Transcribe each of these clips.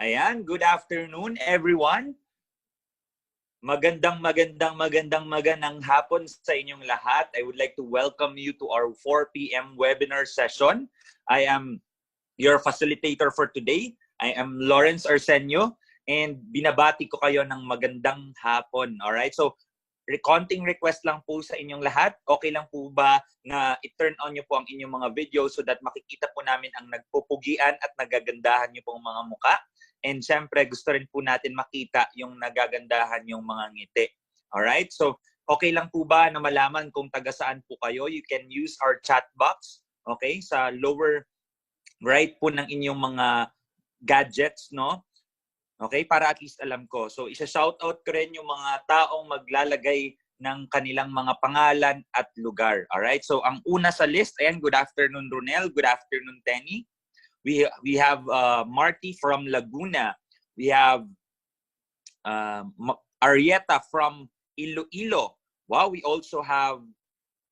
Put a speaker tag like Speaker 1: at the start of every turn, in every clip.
Speaker 1: Ayan, good afternoon everyone. Magandang hapon sa inyong lahat. I would like to welcome you to our 4 p.m. webinar session. I am your facilitator for today. I am Lawrence Arsenio and binabati ko kayo ng magandang hapon. Alright, so konting request lang po sa inyong lahat. Okay lang po ba na i-turn on nyo po ang inyong mga video so that makikita po namin ang nagpupugian at nagagandahan nyo pong mga muka? And syempre, gusto rin po natin makita yung nagagandahan yung mga ngiti. Alright? So, okay lang po ba na malaman kung taga saan po kayo? You can use our chat box, okay? Sa lower right po ng inyong mga gadgets, no? Okay? Para at least alam ko. So, isa-shoutout ko rin yung mga taong maglalagay ng kanilang mga pangalan at lugar. Alright? So, ang una sa list, ayan, good afternoon, Ronel. Good afternoon, Tenny. We have Marty from Laguna. We have Arieta from Iloilo. Wow, we also have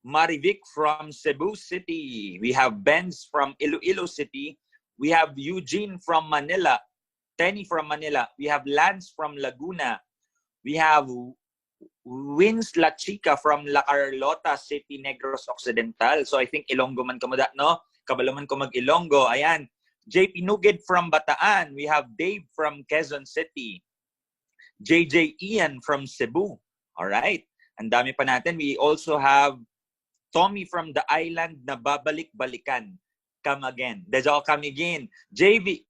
Speaker 1: Marivic from Cebu City. We have Benz from Iloilo City. We have Eugene from Manila. Tenny from Manila. We have Lance from Laguna. We have Wins La Chica from La Carlota City, Negros Occidental. So I think Ilonggo man kamo da, no? Kabalo man ko mag-Ilonggo. Ayan. JP Nugid from Bataan. We have Dave from Quezon City. JJ Ian from Cebu. All right. Ang dami pa natin. We also have Tommy from the island na babalik-balikan. Come again. Dejo come again. JV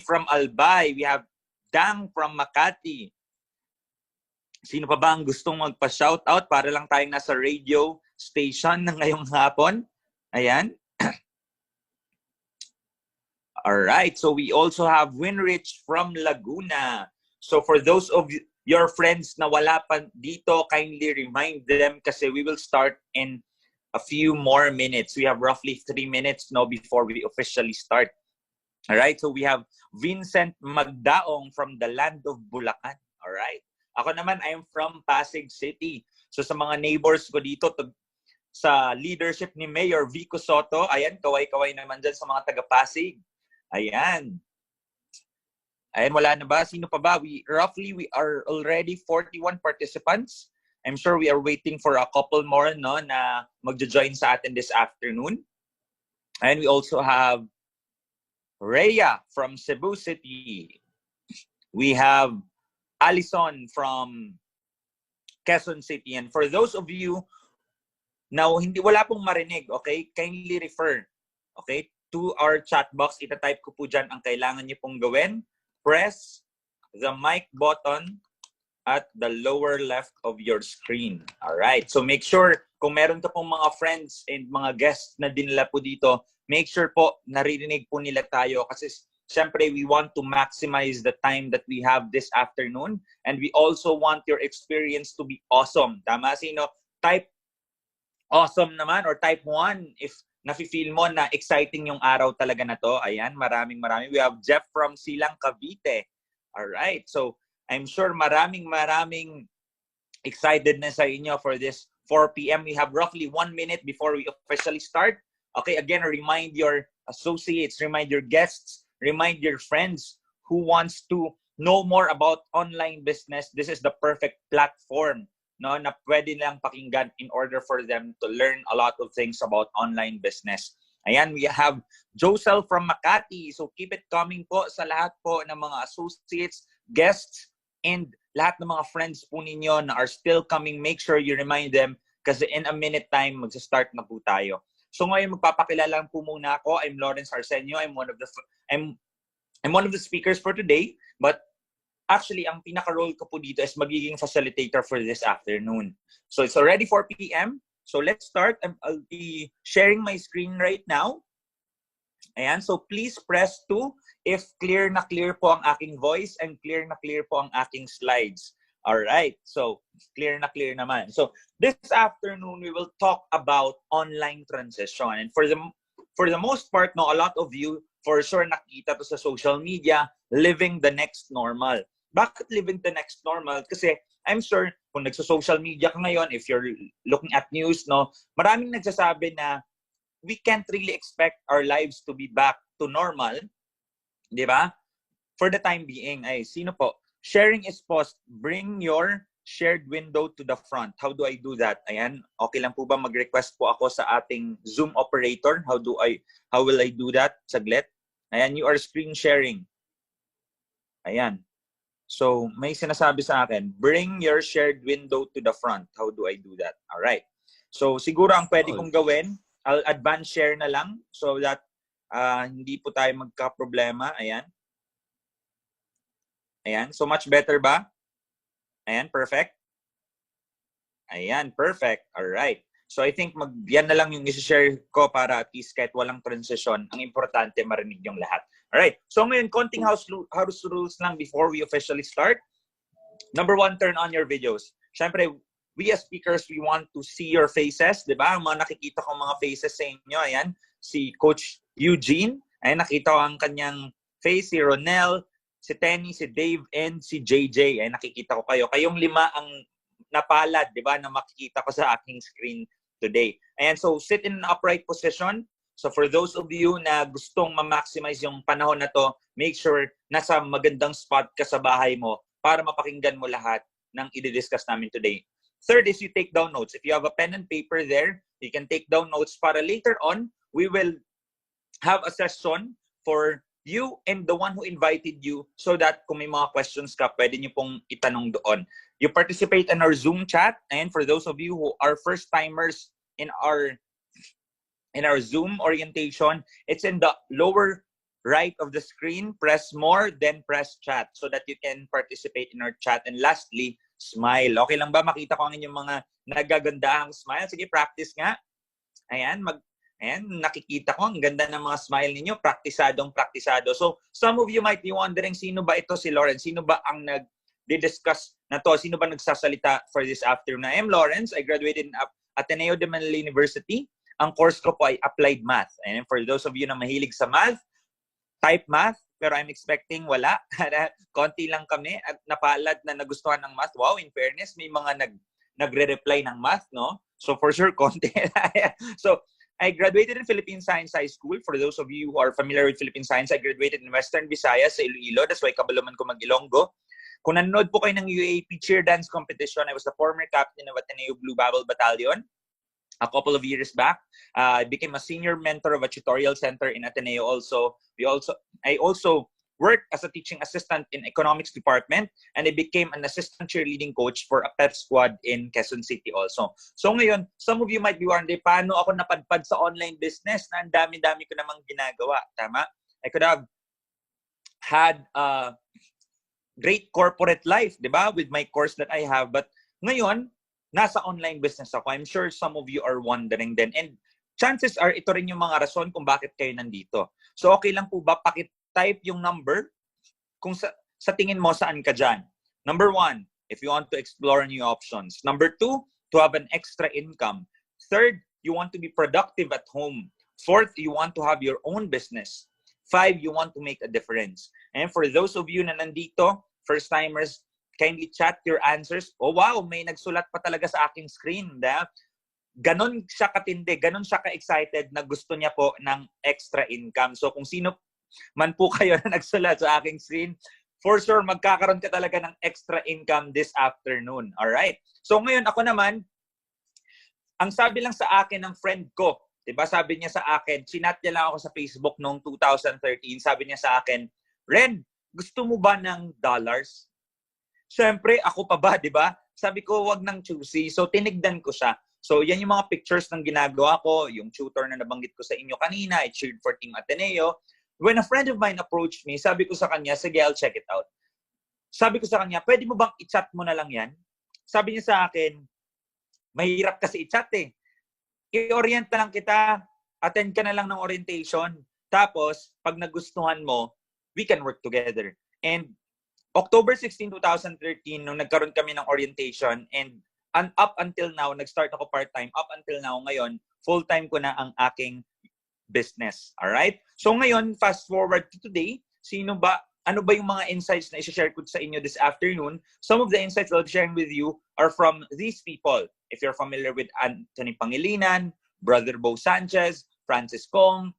Speaker 1: from Albay. We have Dang from Makati. Sino pa ba ang gustong magpa-shoutout para lang tayong nasa radio station na ngayong hapon? Ayan. Alright, so we also have Winrich from Laguna. So for those of your friends na wala pa dito, kindly remind them kasi we will start in a few more minutes. We have roughly 3 minutes now before we officially start. Alright, so we have Vincent Magdaong from the land of Bulacan. Alright, ako naman, I am from Pasig City. So sa mga neighbors ko dito, sa leadership ni Mayor Vico Soto, ayan, kaway-kaway naman dyan sa mga taga-Pasig. Ayan. Ayan, wala na ba? Sino pa ba? We are already 41 participants. I'm sure we are waiting for a couple more, no, na magjo-join sa atin this afternoon. And we also have Rhea from Cebu City. We have Allison from Quezon City. And for those of you na wala pong marinig, okay, kindly refer, okay, to our chat box. Ita-type ko po dyan ang kailangan niyo pong gawin. Press the mic button at the lower left of your screen. Alright. So make sure, kung meron ka pong mga friends and mga guests na dinala po dito, make sure po naririnig po nila tayo kasi syempre we want to maximize the time that we have this afternoon and we also want your experience to be awesome. Tama? Sino? Type awesome naman or type 1 if nafe-feel mo na exciting yung araw talaga na to. Ayan, maraming. We have Jeff from Silang, Cavite. Alright, so I'm sure maraming excited na sa inyo for this 4 p.m. We have roughly 1 minute before we officially start. Okay, again, remind your associates, remind your guests, remind your friends who wants to know more about online business. This is the perfect platform, no, na pwede lang pakinggan in order for them to learn a lot of things about online business. Ayan, we have Josel from Makati. So keep it coming po sa lahat po ng mga associates, guests, and lahat ng mga friends po ninyo na are still coming. Make sure you remind them kasi in a minute time, magsa-start na po tayo. So ngayon, magpapakilala lang po muna ako. I'm Lawrence Arsenio. I'm one of the speakers for today. But actually, ang pinaka-role ko po dito is magiging facilitator for this afternoon. So it's already 4 p.m. So let's start. I'll be sharing my screen right now. Ayan, so please press 2 if clear na clear po ang aking voice and clear na clear po ang aking slides. Alright, so clear na clear naman. So this afternoon, we will talk about online transition. And for the most part, no, a lot of you, for sure, nakita to sa social media, living the next normal. Bakit living the next normal? Kasi I'm sure kung nagsa-social media ka ngayon, if you're looking at news, no, maraming nagsasabi na we can't really expect our lives to be back to normal. Di ba? for the time being, ay sino po? Sharing is paused. Bring your shared window to the front. How do I do that? Ayan, okay lang po ba mag-request po ako sa ating Zoom operator? How will I do that? Saglit. Ayan, you are screen sharing. Ayan. So, may sinasabi sa akin, bring your shared window to the front. How do I do that? All right. So, siguro ang pwede kong gawin, I'll advance share na lang so that hindi po tayo magka-problema. Ayan. Ayan. So, much better ba? Ayan, perfect. Ayan, perfect. All right. So, I think yan na lang yung isi-share ko para at least kahit walang transition, ang importante marinig yung lahat. Alright, so ngayon, konting house rules lang before we officially start. Number 1, turn on your videos. Siyempre, we as speakers, we want to see your faces, di ba? Ang mga nakikita ko mga faces sa inyo, ayan, si Coach Eugene, ayan, nakita ko ang kanyang face, si Ronel, si Tenny, si Dave, and si JJ, ayan, nakikita ko kayo. Kayong 5 ang napalad, di ba, na makikita ko sa aking screen today. Ayan, so sit in an upright position. So for those of you na gustong ma-maximize yung panahon na to, make sure nasa magandang spot ka sa bahay mo para mapakinggan mo lahat ng i-discuss namin today. Third is you take down notes. If you have a pen and paper there, you can take down notes para later on, we will have a session for you and the one who invited you so that kung may mga questions ka, pwede nyo pong itanong doon. You participate in our Zoom chat, and for those of you who are first-timers in our Zoom orientation, it's in the lower right of the screen. Press more, then press chat so that you can participate in our chat. And lastly, smile. Okay lang ba? Makita ko ang inyong mga nagagandahang smile. Sige, practice nga. Ayan, ayan, nakikita ko. Ang ganda ng mga smile ninyo. Praktisado. So, some of you might be wondering, sino ba ito si Lawrence? Sino ba ang nag-discuss na to? Sino ba nagsasalita for this afternoon? I am Lawrence. I graduated in Ateneo de Manila University. Ang course ko po ay Applied Math. And for those of you na mahilig sa math, type math, pero I'm expecting wala. Konti lang kami at napalad na nagustuhan ng math. Wow, in fairness, may mga nagre-reply ng math, no? So for sure, konti. So I graduated in Philippine Science High School. For those of you who are familiar with Philippine Science, I graduated in Western Visayas sa Iloilo. That's why kabaluman ko mag-Ilonggo. Kung nanonood po kayo ng UAP Cheer Dance Competition, I was the former captain of Ateneo Blue Bubble Battalion. A couple of years back, I became a senior mentor of a tutorial center in Ateneo also. I also worked as a teaching assistant in economics department, and I became an assistant cheerleading coach for a pep squad in Quezon City also. So ngayon, some of you might be wondering, paano ako napadpad sa online business na ang dami-dami ko namang ginagawa? Tama? I could have had a great corporate life, di ba? With my course that I have. But ngayon, nasa online business ako. I'm sure some of you are wondering din. And chances are, ito rin yung mga rason kung bakit kayo nandito. So, okay lang po ba pakitype yung number kung sa tingin mo saan ka dyan? Number 1, if you want to explore new options. Number 2, to have an extra income. Third, you want to be productive at home. Fourth, you want to have your own business. 5, you want to make a difference. And for those of you na nandito, first-timers, kindly chat your answers. Oh wow, may nagsulat pa talaga sa aking screen. Ganon siya katindi, ganon siya ka-excited na gusto niya po ng extra income. So kung sino man po kayo na nagsulat sa aking screen, for sure magkakaroon ka talaga ng extra income this afternoon. Alright? So ngayon ako naman, ang sabi lang sa akin ng friend ko, diba, sabi niya sa akin, sinat niya lang ako sa Facebook noong 2013, sabi niya sa akin, Ren, gusto mo ba ng dollars? Siyempre, ako pa ba, di ba? Sabi ko, wag nang choosy. So, tinigdan ko siya. So, yan yung mga pictures ng ginagawa ko. Yung tutor na nabanggit ko sa inyo kanina, I cheered for Team Ateneo. When a friend of mine approached me, sabi ko sa kanya, sige, I'll check it out. Sabi ko sa kanya, pwede mo bang i-chat mo na lang yan? Sabi niya sa akin, mahirap kasi i-chat eh. I-orient na lang kita, attend ka na lang ng orientation. Tapos, pag nagustuhan mo, we can work together. And October 16, 2013, nung nagkaroon kami ng orientation, and up until now, nag-start ako part-time, up until now, ngayon, full-time ko na ang aking business. Alright? So ngayon, fast forward to today, ano ba yung mga insights na i-share ko sa inyo this afternoon? Some of the insights I'll be sharing with you are from these people. If you're familiar with Anthony Pangilinan, Brother Bo Sanchez, Francis Kong,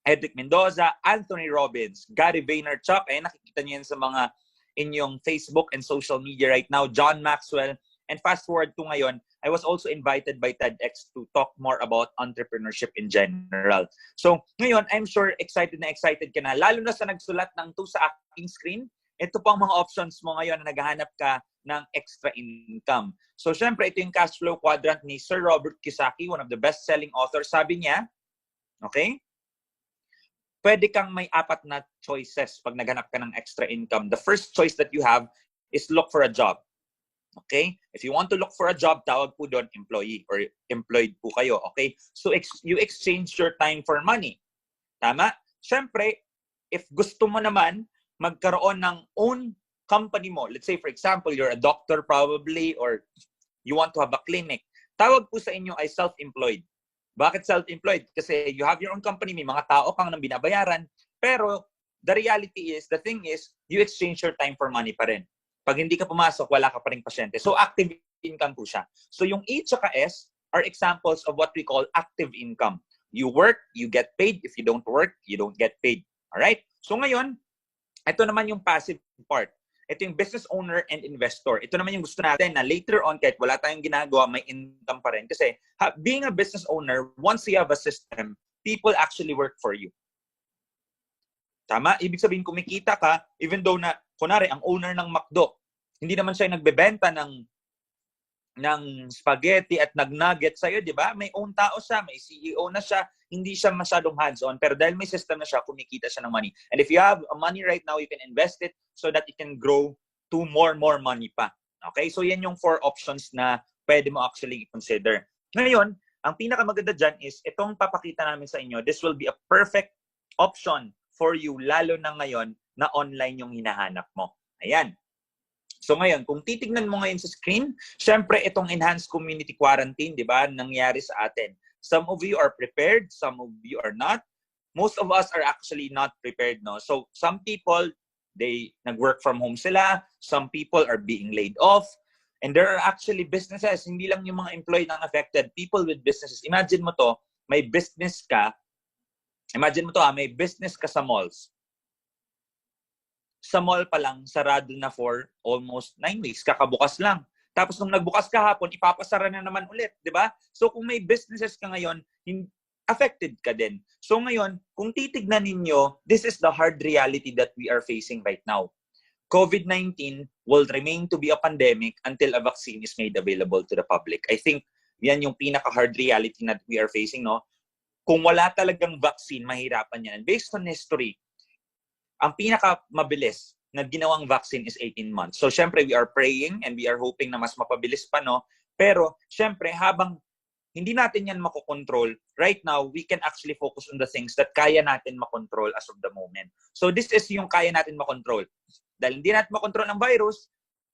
Speaker 1: Edric Mendoza, Anthony Robbins, Gary Vaynerchuk, ay nakikita niyo yan sa mga inyong Facebook and social media right now, John Maxwell, and fast forward to ngayon, I was also invited by TEDx to talk more about entrepreneurship in general. So, ngayon, I'm sure excited ka na, lalo na sa nagsulat ng to sa aking screen. Ito po ang mga options mo ngayon na naghahanap ka ng extra income. So, syempre, ito yung cash flow quadrant ni Sir Robert Kiyosaki, one of the best-selling authors. Sabi niya, okay, pwede kang may 4 na choices pag naghanap ka ng extra income. The first choice that you have is look for a job. Okay? If you want to look for a job, tawag po doon employee or employed po kayo. Okay? So, you exchange your time for money. Tama? Siyempre, if gusto mo naman magkaroon ng own company mo, let's say, for example, you're a doctor probably or you want to have a clinic, tawag po sa inyo ay self-employed. Bakit self-employed? Kasi you have your own company, may mga tao kang nang binabayaran, pero the reality is, the thing is, you exchange your time for money pa rin. Pag hindi ka pumasok, wala ka pa rin pasyente. So, active income po siya. So, yung E tsaka S are examples of what we call active income. You work, you get paid. If you don't work, you don't get paid. Alright? So, ngayon, ito naman yung passive part. Ito yung business owner and investor. Ito naman yung gusto natin na later on, kahit wala tayong ginagawa, may income pa rin. Kasi being a business owner, once you have a system, people actually work for you. Tama? Ibig sabihin, kumikita ka, even though na, kunwari, ang owner ng McDo, hindi naman siya nagbebenta ng spaghetti at nag-nugget sa'yo, di ba? May own tao siya, may CEO na siya, hindi siya masyadong hands-on, pero dahil may system na siya, kumikita siya ng money. And if you have money right now, you can invest it so that it can grow to more money pa. Okay? So, yan yung 4 options na pwede mo actually i-consider. Ngayon, ang pinakamaganda dyan is, itong papakita namin sa inyo, this will be a perfect option for you, lalo na ngayon na online yung hinahanap mo. Ayan. So ngayon, kung titignan mo ngayon sa screen, syempre itong enhanced community quarantine, di ba, nangyari sa atin. Some of you are prepared, some of you are not. Most of us are actually not prepared, no? So some people, they nag-work from home sila. Some people are being laid off. And there are actually businesses, hindi lang yung mga employee nang affected, people with businesses. Imagine mo to, may business ka, may business ka sa malls. Sa mall pa lang, sarado na for almost 9 weeks. Kakabukas lang. Tapos nung nagbukas kahapon, ipapasara na naman ulit. Di ba? So kung may businesses ka ngayon, affected ka din. So ngayon, kung titignan ninyo, this is the hard reality that we are facing right now. COVID-19 will remain to be a pandemic until a vaccine is made available to the public. I think yan yung pinaka-hard reality that we are facing, no? Kung wala talagang vaccine, mahirapan yan. And based on history, ang pinaka-mabilis na ginawang vaccine is 18 months. So, syempre, we are praying and we are hoping na mas mapabilis pa, no? Pero, syempre, habang hindi natin yan makokontrol, right now, we can actually focus on the things that kaya natin makontrol as of the moment. So, this is yung kaya natin makontrol. Dahil hindi natin makontrol ang virus,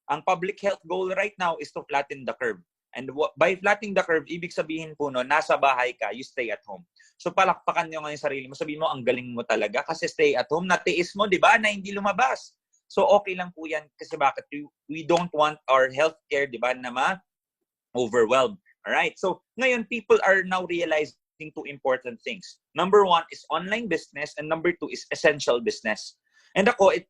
Speaker 1: ang public health goal right now is to flatten the curve. And by flattening the curve, ibig sabihin po, no, nasa bahay ka, you stay at home. So palakpakan nyo ngayon sarili mo. Sabihin mo, ang galing mo talaga kasi stay at home. Natiis mo, di ba, na hindi lumabas. So okay lang po yan kasi bakit? We don't want our healthcare, di ba, na ma-overwhelmed. Alright? So ngayon, people are now realizing 2 important things. Number 1 is online business and number 2 is essential business. And ako, it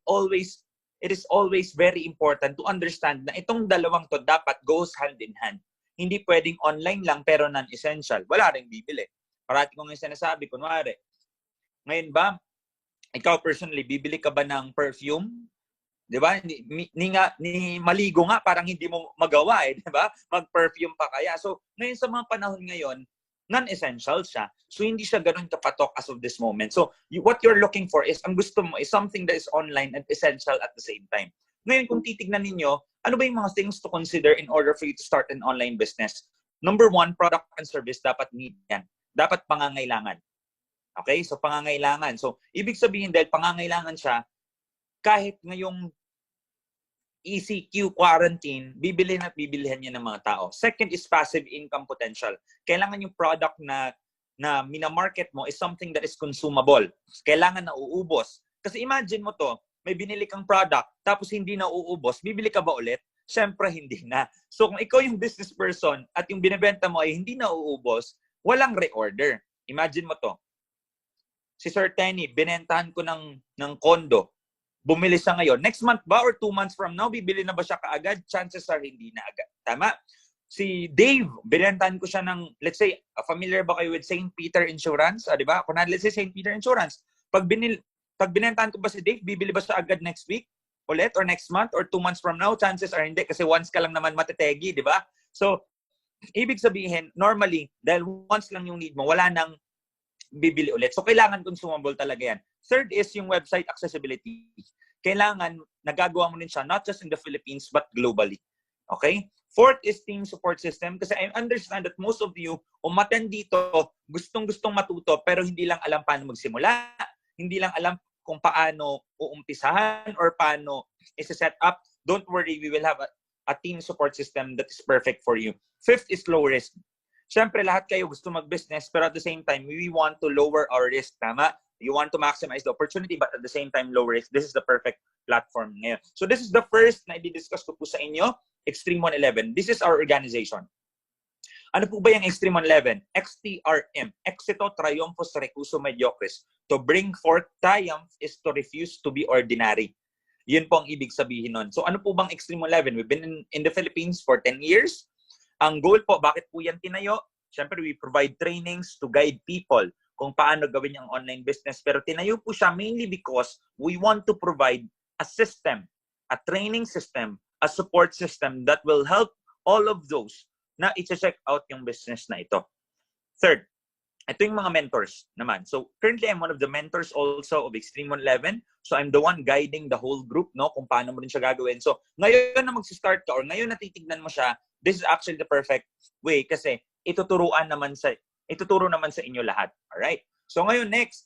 Speaker 1: is always very important to understand na itong dalawang to dapat goes hand in hand. Hindi pwedeng online lang pero non-essential. Wala rin bibili. Parati ko ngayon sinasabi, kunwari, ngayon ba, ikaw personally, bibili ka ba ng perfume? Di ba? Ni maligo nga, parang hindi mo magawa eh. Di ba? Mag-perfume pa kaya. So, ngayon sa mga panahon ngayon, non-essential siya. So, hindi siya ganun kapatok as of this moment. So, what you're looking for is, ang gusto mo is something that is online and essential at the same time. Ngayon, kung titignan ninyo, ano ba yung mga things to consider in order for you to start an online business? Number 1, product and service, dapat need yan. Dapat pangangailangan. Okay? So, pangangailangan. So, ibig sabihin dahil pangangailangan siya, kahit ngayong ECQ quarantine, bibilihan at bibilihan niya ng mga tao. Second is passive income potential. Kailangan yung product na minamarket mo is something that is consumable. Kailangan na uubos. Kasi imagine mo to, may binili kang product, tapos hindi na uubos, bibili ka ba ulit? Siyempre, hindi na. So, kung ikaw yung business person at yung binibenta mo ay hindi na uubos, walang reorder. Imagine mo to. si Sir Tenny, binentahan ko ng condo. Bumili siya ngayon. Next month ba or 2 months from now, bibili na ba siya kaagad? Chances are hindi na agad. Tama? Si Dave, binentahan ko siya ng, let's say, familiar ba kayo with St. Peter Insurance? Di ba? Kung let's say St. Peter Insurance. Pag binentahan ko ba si Dave, bibili ba siya agad next week? Ulit? Or next month? Or 2 months from now? Chances are hindi. Kasi once ka lang naman matetegi, di ba? So, ibig sabihin, normally, dahil once lang yung need mo, wala nang bibili ulit. So, kailangan consumable talaga yan. Third is yung website accessibility. Kailangan, nagagawa mo din siya, not just in the Philippines, but globally. Okay? Fourth is team support system. Kasi I understand that most of you, umattend dito, gustong-gustong matuto, pero hindi lang alam paano magsimula, hindi lang alam kung paano uumpisahan or paano isa-set up. Don't worry, we will have a team support system that is perfect for you. Fifth is low risk. Siyempre, lahat kayo gusto mag-business, pero at the same time, we want to lower our risk. Tama? You want to maximize the opportunity, but at the same time, low risk. This is the perfect platform ngayon. So this is the first na i-discuss ko po sa inyo, Extreme 111. This is our organization. Ano po ba yung Extreme 111? XTRM, Exito Triumphos Recurso Mediocres. To bring forth triumph is to refuse to be ordinary. Yun po ang ibig sabihin nun. So ano po bang Extreme 111? We've been in the Philippines for 10 years. Ang goal po, bakit po yan tinayo? Siyempre, we provide trainings to guide people kung paano gawin yung online business. Pero tinayo po siya mainly because we want to provide a system, a training system, a support system that will help all of those na i-check out yung business na ito. Third, ito yung mga mentors naman. So, currently, I'm one of the mentors also of Extreme 111. So, I'm the one guiding the whole group, no? Kung paano mo rin siya gagawin. So, ngayon na mag-start ka or ngayon na titignan mo siya, this is actually the perfect way kasi ituturo naman sa inyo lahat. Alright? So, ngayon, next.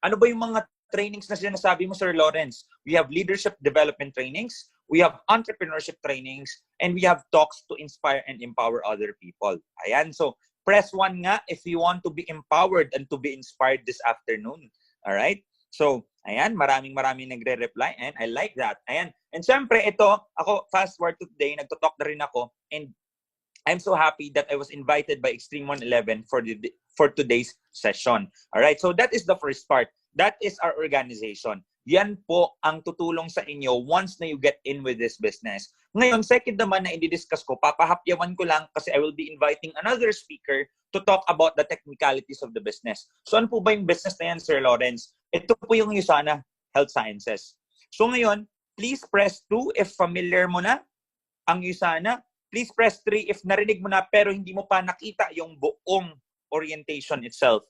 Speaker 1: Ano ba yung mga trainings na sinasabi mo, Sir Lawrence? We have leadership development trainings, we have entrepreneurship trainings, and we have talks to inspire and empower other people. Ayan. So, press 1 nga if you want to be empowered and to be inspired this afternoon. Alright? So, ayan. Maraming nagre-reply and I like that. Ayan. And syempre, ito, ako, fast forward to today, nagtotalk na rin ako and I'm so happy that I was invited by Extreme 111 for today's session. Alright? So, that is the first part. That is our organization. Yan po ang tutulong sa inyo once na you get in with this business. Ngayon, second naman na i-discuss ko, papahapyawan ko lang kasi I will be inviting another speaker to talk about the technicalities of the business. So, ano po ba yung business na yan, Sir Lawrence? Ito po yung USANA Health Sciences. So, ngayon, please press 2 if familiar mo na ang USANA. Please press 3 if narinig mo na pero hindi mo pa nakita yung buong orientation itself.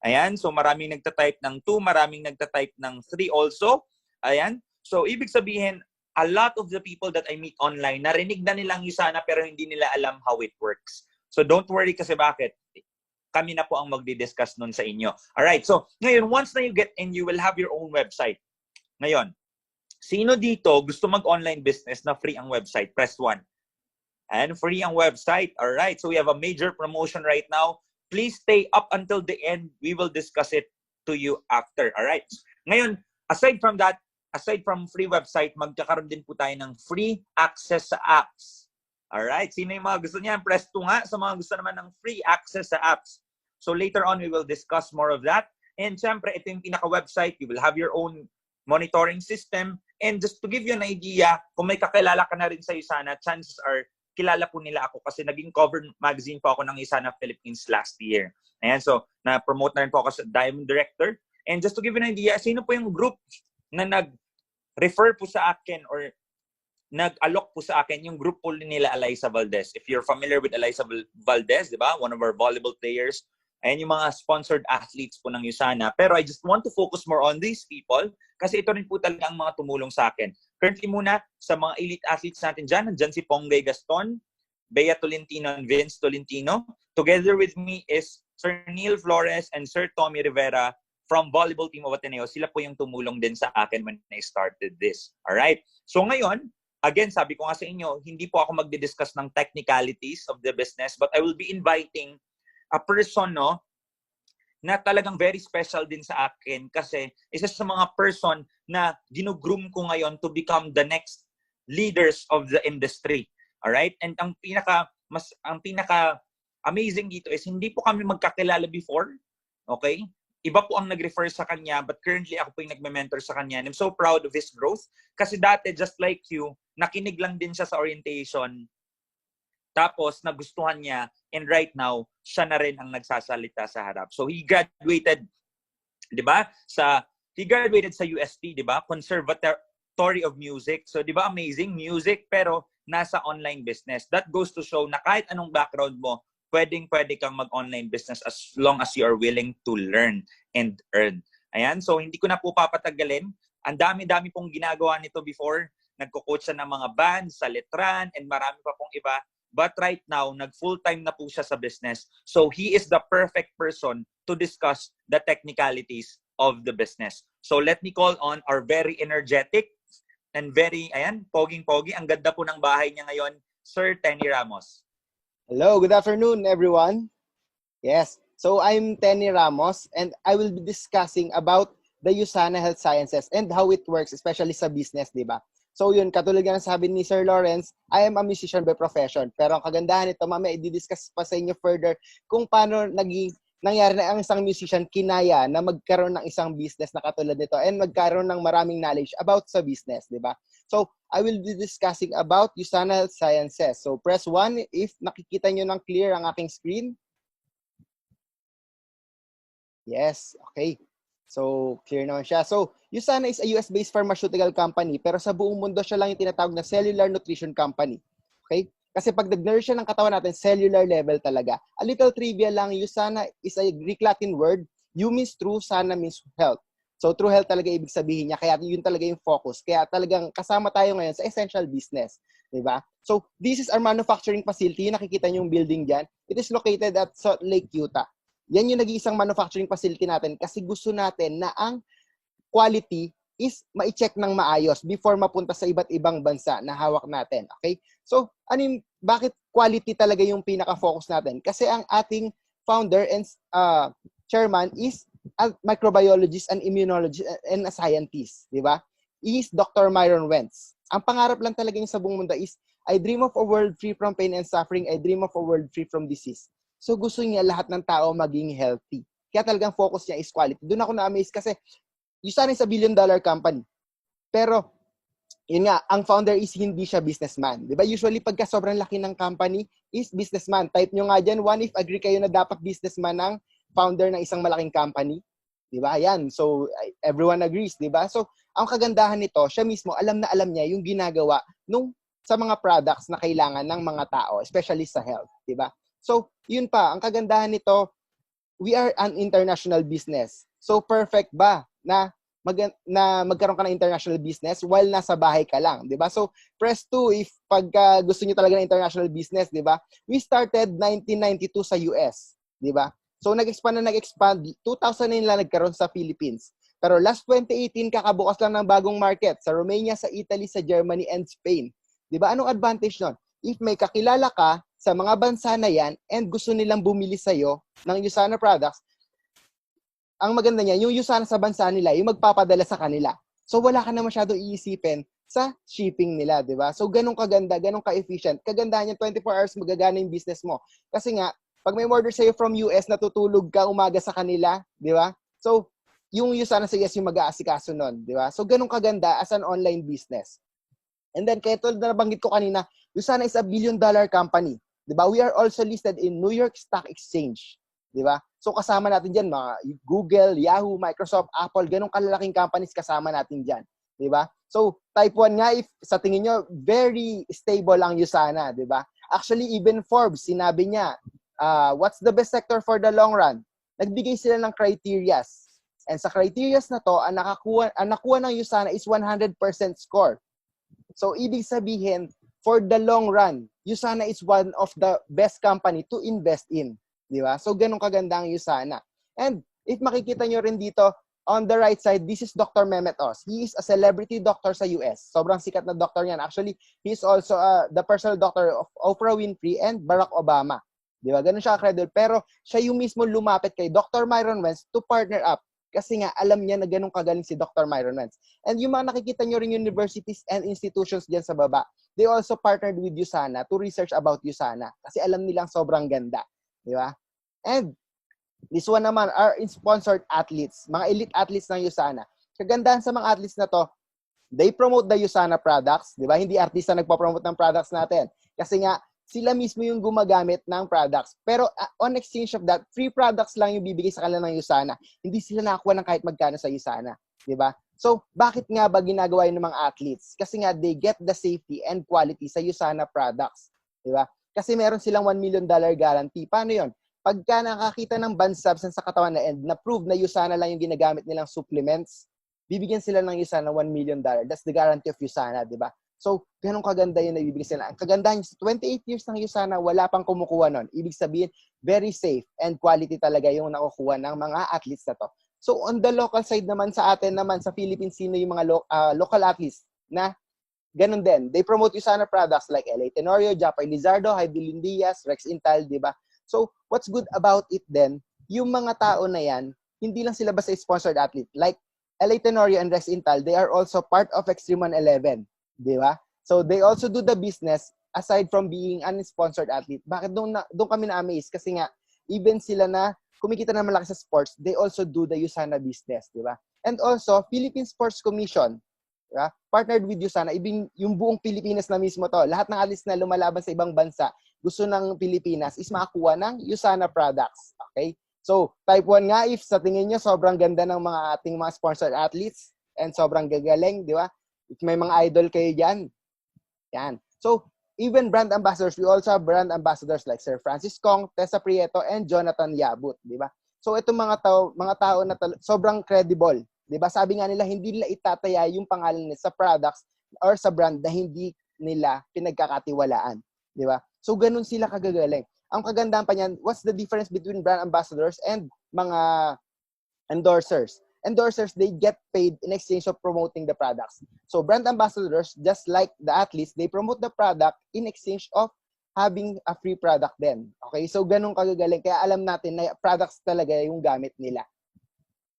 Speaker 1: Ayan, so maraming nagtatype ng 2, maraming nagtatype ng 3 also. Ayan, so ibig sabihin, a lot of the people that I meet online, narinig na nilang USANA pero hindi nila alam how it works. So don't worry kasi bakit? Kami na po ang magdi-discuss nun sa inyo. Alright, so ngayon, once na you get in, you will have your own website. Ngayon, sino dito gusto mag-online business na free ang website? Press 1. And free ang website. Alright, so we have a major promotion right now. Please stay up until the end. We will discuss it to you after. Alright? Ngayon, aside from that, aside from free website, magkakaroon din po tayo ng free access sa apps. Alright? Sino yung mga gusto niyan? Press 2 nga sa mga gusto naman ng free access sa apps. So later on, we will discuss more of that. And syempre, ito yung pinaka-website. You will have your own monitoring system. And just to give you an idea, kung may kakilala ka na rin sa USANA, chances are kilala po nila ako kasi naging cover magazine po ako ng USANA Philippines last year. Ayan, so na-promote na rin po ako sa Diamond Director. And just to give you an idea, sino po yung group na nag-refer po sa akin or nag-alok po sa akin, yung group po nila Eliza Valdez. If you're familiar with Eliza Valdez, di ba? One of our volleyball players. Ayan yung mga sponsored athletes po ng USANA. Pero I just want to focus more on these people kasi ito rin po talaga ang mga tumulong sa akin. Currently muna, sa mga elite athletes natin dyan, nandyan si Ponggay Gaston, Bea Tolentino, and Vince Tolentino. Together with me is Sir Neil Flores and Sir Tommy Rivera from Volleyball Team of Ateneo. Sila po yung tumulong din sa akin when I started this. Alright? So ngayon, again, sabi ko nga sa inyo, hindi po ako magdi-discuss ng technicalities of the business, but I will be inviting a person, no, na talagang very special din sa akin kasi isa sa mga person na ginugroom ko ngayon to become the next leaders of the industry. Alright? And ang pinaka amazing dito is hindi po kami magkakilala before. Okay? iba po ang nag-refer sa kanya, but currently ako po yung nagme-mentor sa kanya. And I'm so proud of his growth. Kasi dati, just like you, nakinig lang din siya sa orientation. Tapos, nagustuhan niya. And right now, siya na rin ang nagsasalita sa harap. So, he graduated, di ba? He graduated sa UST, di ba? Conservatory of Music. So, di ba, amazing music, pero nasa online business. That goes to show na kahit anong background mo, pwede kang mag-online business as long as you are willing to learn and earn. Ayan, so hindi ko na po papatagalin. Ang dami-dami pong ginagawa nito before. Nagko-coach siya ng mga bands sa Letran and marami pa pong iba. But right now, nag-full-time na po siya sa business. So he is the perfect person to discuss the technicalities of the business. So let me call on our very energetic and very, poging-pogi. Ang ganda po ng bahay niya ngayon, Sir Tenny Ramos.
Speaker 2: Hello, good afternoon, everyone. Yes, so I'm Tenny Ramos, and I will be discussing about the USANA Health Sciences and how it works, especially sa business, di ba? So yun, katulad nga sabi ni Sir Lawrence, I am a musician by profession. Pero ang kagandahan nito, mamaya i-discuss pa sa inyo further kung paano nangyari na ang isang musician kinaya na magkaroon ng isang business na katulad nito and magkaroon ng maraming knowledge about sa business, di ba? So, I will be discussing about USANA Health Sciences. So, press 1 if nakikita nyo ng clear ang aking screen. Yes, okay. So, clear naman siya. So, USANA is a US-based pharmaceutical company, pero sa buong mundo siya lang yung tinatawag na cellular nutrition company. Okay? Kasi pag nag-nourish siya ng katawan natin, cellular level talaga. A little trivia lang, USANA is a Greek Latin word. U means true, sana means health. So, true health talaga ibig sabihin niya. Kaya yun talaga yung focus. Kaya talagang kasama tayo ngayon sa essential business. Diba? So, this is our manufacturing facility. Nakikita niyo yung building dyan. It is located at Salt Lake, Utah. Yan yung nag-iisang manufacturing facility natin kasi gusto natin na ang quality is ma-check ng maayos before mapunta sa iba't ibang bansa na hawak natin. Okay? So, bakit quality talaga yung pinaka-focus natin? Kasi ang ating founder and chairman is a microbiologist and immunologist and a scientist, di ba? He is Dr. Myron Wentz. Ang pangarap lang talaga niya sa buong mundo is, I dream of a world free from pain and suffering. I dream of a world free from disease. So gusto niya lahat ng tao maging healthy. Kaya talagang focus niya is quality. Doon ako na-amaze kasi USANA is a billion-dollar company. Pero, yun nga, ang founder is hindi siya businessman. Di ba? Usually, pagka sobrang laki ng company is businessman. Type nyo nga dyan, what if agree kayo na dapat businessman ng founder ng isang malaking company, 'di ba? Ayan. So everyone agrees, 'di ba? So ang kagandahan nito, siya mismo alam na alam niya yung ginagawa sa mga products na kailangan ng mga tao, especially sa health, 'di ba? So yun pa, ang kagandahan nito, we are an international business. So perfect ba na magkaroon ka ng international business while nasa bahay ka lang, 'di ba? So press 2 if pagka gusto niyo talaga ng international business, 'di ba? We started 1992 sa US, 'di ba? So, nag-expand. 2009 lang nagkaroon sa Philippines. Pero last 2018, kakabukas lang ng bagong market sa Romania, sa Italy, sa Germany, and Spain. Diba? Anong advantage nun? If may kakilala ka sa mga bansa na yan and gusto nilang bumili sa'yo ng USANA products, ang maganda niya, yung USANA sa bansa nila, yung magpapadala sa kanila. So, wala ka na masyado iisipin sa shipping nila, diba? So, ganun kaganda, ganun ka-efficient. Kagandahan yan, 24 hours magagana yung business mo. Kasi nga, pag may order sa'yo from US, natutulog ka umaga sa kanila, di ba? So, yung USANA sa US yung mag-aasikaso nun, di ba? So, ganun kaganda as an online business. And then, kaya tulad na nabanggit ko kanina, USANA is a billion-dollar company. Di ba? We are also listed in New York Stock Exchange. Di ba? So, kasama natin dyan, mga Google, Yahoo, Microsoft, Apple, ganun kalalaking companies kasama natin dyan. Di ba? So, type 1 nga, if sa tingin nyo, very stable ang USANA, di ba? Actually, even Forbes, sinabi niya, what's the best sector for the long run? Nagbigay sila ng criterias. And sa criterias na to, ang nakuha ng USANA is 100% score. So, ibig sabihin, for the long run, USANA is one of the best company to invest in. Di ba? So, ganun kaganda ang USANA. And if makikita nyo rin dito, on the right side, this is Dr. Mehmet Oz. He is a celebrity doctor sa US. Sobrang sikat na doctor yan. Actually, he is also the personal doctor of Oprah Winfrey and Barack Obama. Di ba? Ganun siya credible. Pero siya yung mismo lumapit kay Dr. Myron Wentz to partner up. Kasi nga, alam niya na ganun kagaling si Dr. Myron Wentz. And yung mga nakikita nyo rin universities and institutions dyan sa baba, they also partnered with USANA to research about USANA. Kasi alam nilang sobrang ganda. Di ba? And This one naman are sponsored athletes, mga elite athletes ng USANA. Kagandahan sa mga athletes na to, they promote the USANA products, di ba? Hindi artista nagpo-promote ng products natin. Kasi nga, sila mismo yung gumagamit ng products. Pero on exchange of that, free products lang yung bibigay sa kanila ng USANA. Hindi sila nakakuha ng kahit magkano sa USANA. Di ba? So, bakit nga ba ginagawa yun ng mga athletes? Kasi nga, they get the safety and quality sa USANA products. Di ba? Kasi meron silang $1 million guarantee. Paano yun? Pagka nakakita ng banned substance sa katawan na and na-prove na USANA lang yung ginagamit nilang supplements, bibigyan sila ng USANA $1 million. That's the guarantee of USANA, di ba? So, ganun kaganda yun na bibigyan sila. Ang kagandahan, sa 28 years ng USANA, wala pang kumukuha nun. Ibig sabihin, very safe and quality talaga yung nakukuha ng mga athletes na to. So, on the local side naman sa atin naman, sa Philippines, sino yung mga local athletes na ganun din. They promote USANA products like L.A. Tenorio, Japay Lizardo, Heidelin Diaz, Rex Intal, di ba? So, what's good about it then, yung mga tao na yan, hindi lang sila basta sponsored athlete. Like, L.A. Tenorio and Rex Intal, they are also part of Extreme 111. Di ba? So, they also do the business aside from being an sponsored athlete. Bakit doon kami na-amaze? Kasi nga, even sila na kumikita na malaki sa sports, they also do the USANA business. Di ba? And also, Philippine Sports Commission, diba? Partnered with USANA, yung buong Pilipinas na mismo to. Lahat ng athletes na lumalaban sa ibang bansa, gusto ng Pilipinas is makakuha ng USANA products. Okay? So, type 1 nga, if sa tingin nyo, sobrang ganda ng mga ating mga sponsored athletes and sobrang gagaling, di ba? If may mga idol kayo dyan, yan. So, even brand ambassadors, we also have brand ambassadors like Sir Francis Kong, Tessa Prieto, and Jonathan Yabut, di ba? So, itong mga tao na sobrang credible, di ba? Sabi nga nila, hindi nila itataya yung pangalan nila sa products or sa brand na hindi nila pinagkakatiwalaan, di ba? So, ganun sila kagagaling. Ang kagandahan pa niyan, what's the difference between brand ambassadors and mga endorsers? Endorsers, they get paid in exchange of promoting the products. So, brand ambassadors, just like the athletes, they promote the product in exchange of having a free product then. Okay? So, ganun kagagaling. Kaya alam natin na products talaga yung gamit nila.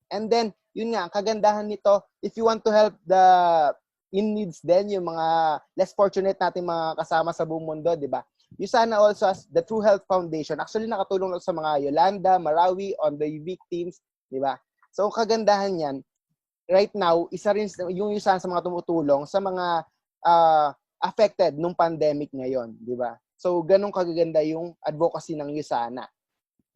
Speaker 2: And then, yun nga, kagandahan nito, if you want to help the in needs din, yung mga less fortunate natin mga kasama sa buong mundo, di ba? USANA also has the True Health Foundation. Actually, nakatulong sa mga Yolanda, Marawi, on the victims, di ba? So, kagandahan yan, right now, isa rin yung USANA sa mga tumutulong sa mga affected nung pandemic ngayon, di ba? So, ganun kagaganda yung advocacy ng USANA.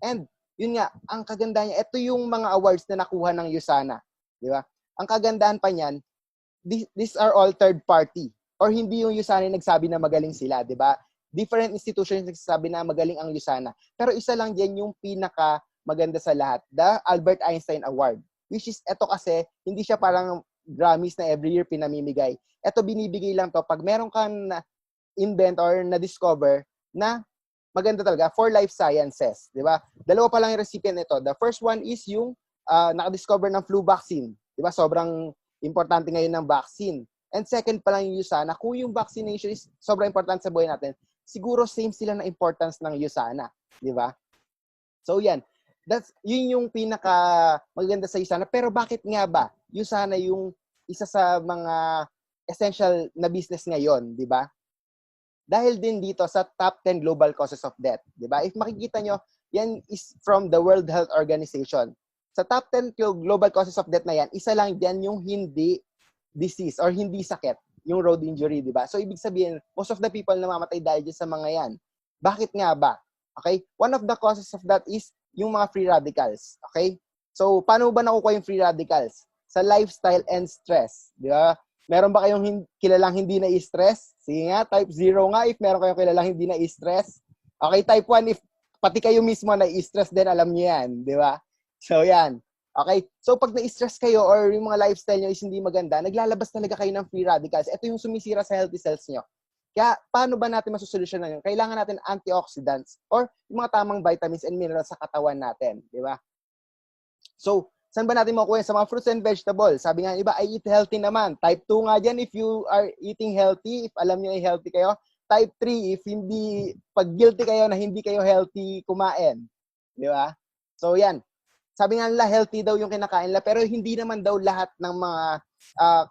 Speaker 2: And, yun nga, ang kagandahan niya, ito yung mga awards na nakuha ng USANA, di ba? Ang kagandahan pa niyan, these are all third party. Or hindi yung USANA nagsabi na magaling sila, di ba? Different institutions nagsasabi na magaling ang USANA. Pero isa lang dyan yung pinaka maganda sa lahat, the Albert Einstein Award. Which is, eto kasi, hindi siya parang Grammys na every year pinamimigay. Eto binibigay lang to pag meron kang invent or na-discover na maganda talaga for life sciences. Di ba? Dalawa pa lang yung recipient nito. The first one is yung nakadiscover ng flu vaccine. Di ba? Sobrang importante ngayon ng vaccine. And second pa lang yung USANA. Kung yung vaccination is sobrang importante sa buhay natin, siguro same sila na importance ng USANA. Di ba? So yan. Yun yung pinaka maganda sa USANA. Pero bakit nga ba USANA yung isa sa mga essential na business ngayon, di ba? Dahil din dito sa top 10 global causes of death, di ba? If makikita nyo, yan is from the World Health Organization. Sa top 10 global causes of death na yan, isa lang yan yung hindi disease or hindi sakit, yung road injury, di ba? So, ibig sabihin, most of the people namamatay dahil dyan sa mga yan. Bakit nga ba? Okay? One of the causes of that is yung mga free radicals. Okay? So, paano ba nakukuha yung free radicals? Sa lifestyle and stress. Di ba? Meron ba kayong kilalang hindi na-stress? Sige nga, type 0 nga if meron kayong kilalang hindi na-stress. Okay, type 1 if pati kayo mismo na-stress din, alam niyo yan. Di ba? So, yan. Okay? So, pag na-stress kayo or yung mga lifestyle nyo is hindi maganda, naglalabas talaga kayo ng free radicals. Ito yung sumisira sa healthy cells nyo. Kaya, paano ba natin masusolusyonan yun? Kailangan natin antioxidants or yung mga tamang vitamins and minerals sa katawan natin. Di ba? So, saan ba natin makuha sa mga fruits and vegetables? Sabi nga, iba, I eat healthy naman. Type 2 nga dyan if you are eating healthy, if alam nyo ay healthy kayo. Type 3 if hindi, pag guilty kayo na hindi kayo healthy kumain. Di ba? So, yan. Sabi nga nila, healthy daw yung kinakain nila, pero hindi naman daw lahat ng mga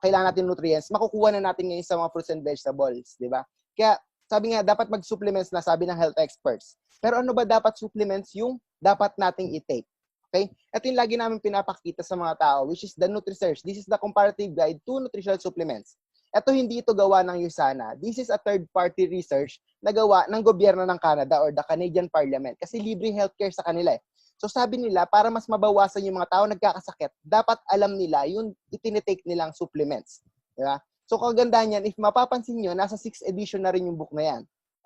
Speaker 2: kailangan natin nutrients, makukuha na natin ngayon sa mga fruits and vegetables, di ba? Kaya, sabi nga, dapat mag-supplements na, sabi ng health experts. Pero ano ba dapat supplements yung dapat nating i-take? Okay? Ito yung lagi namin pinapakita sa mga tao, which is the NutriSearch. This is the comparative guide to nutritional supplements. Ito hindi ito gawa ng USANA. This is a third-party research na gawa ng gobyerno ng Canada or the Canadian Parliament kasi libre healthcare sa kanila eh. So sabi nila, para mas mabawasan yung mga tao nagkakasakit, dapat alam nila yung itinitake nilang supplements. Diba? So kagandahan yan, if mapapansin nyo, nasa 6th edition na rin yung book na yan.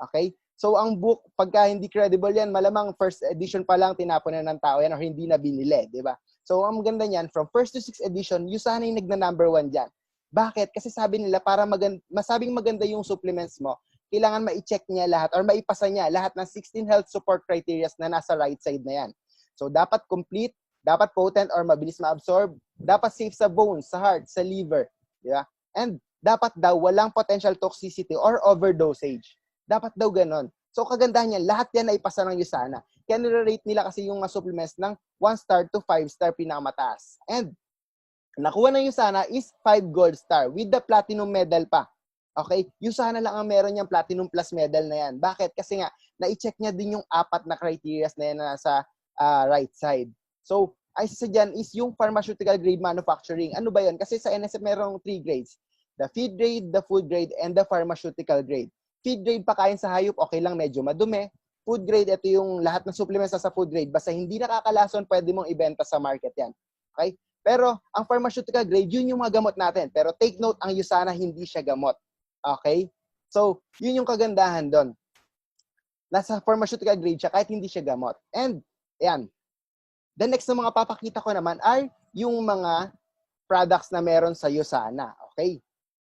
Speaker 2: Okay? So ang book, pagka hindi credible yan, malamang first edition pa lang tinapon na ng tao yan or hindi na binili. Diba? So ang maganda niyan, from 1st to 6th edition, USANA yung nagna-number 1 dyan. Bakit? Kasi sabi nila, para masabing maganda yung supplements mo, kailangan ma-check niya lahat or maipasa niya lahat ng 16 health support criteria na nasa right side na yan. So, dapat complete, dapat potent or mabilis ma-absorb, dapat safe sa bones, sa heart, sa liver. Diba? And dapat daw walang potential toxicity or overdosage. Dapat daw ganon. So, kagandahan niya, lahat yan ay ipasa ng USANA. Kaya nire-rate nila kasi yung mga supplements ng 1 star to 5 star pinakamataas. And nakuha ng USANA is 5 gold star with the platinum medal pa. Okay? USANA lang ang meron niyang platinum plus medal na yan. Bakit? Kasi nga, na-check niya din yung 4 na criteria na yan na nasa right side. So, ay isa dyan is yung pharmaceutical grade manufacturing. Ano ba yun? Kasi sa NSF merong 3 grades. The feed grade, the food grade, and the pharmaceutical grade. Feed grade pakain sa hayop, okay lang, medyo madumi. Food grade, ito yung lahat ng supplements sa food grade. Basta hindi nakakalason, pwede mong ibenta sa market yan. Okay? Pero, ang pharmaceutical grade, yun yung mga gamot natin. Pero take note, ang USANA, hindi siya gamot. Okay? So, yun yung kagandahan doon. Nasa pharmaceutical grade siya kahit hindi siya gamot. And, yan. The next na mga papakita ko naman ay yung mga products na meron sa USANA. Okay?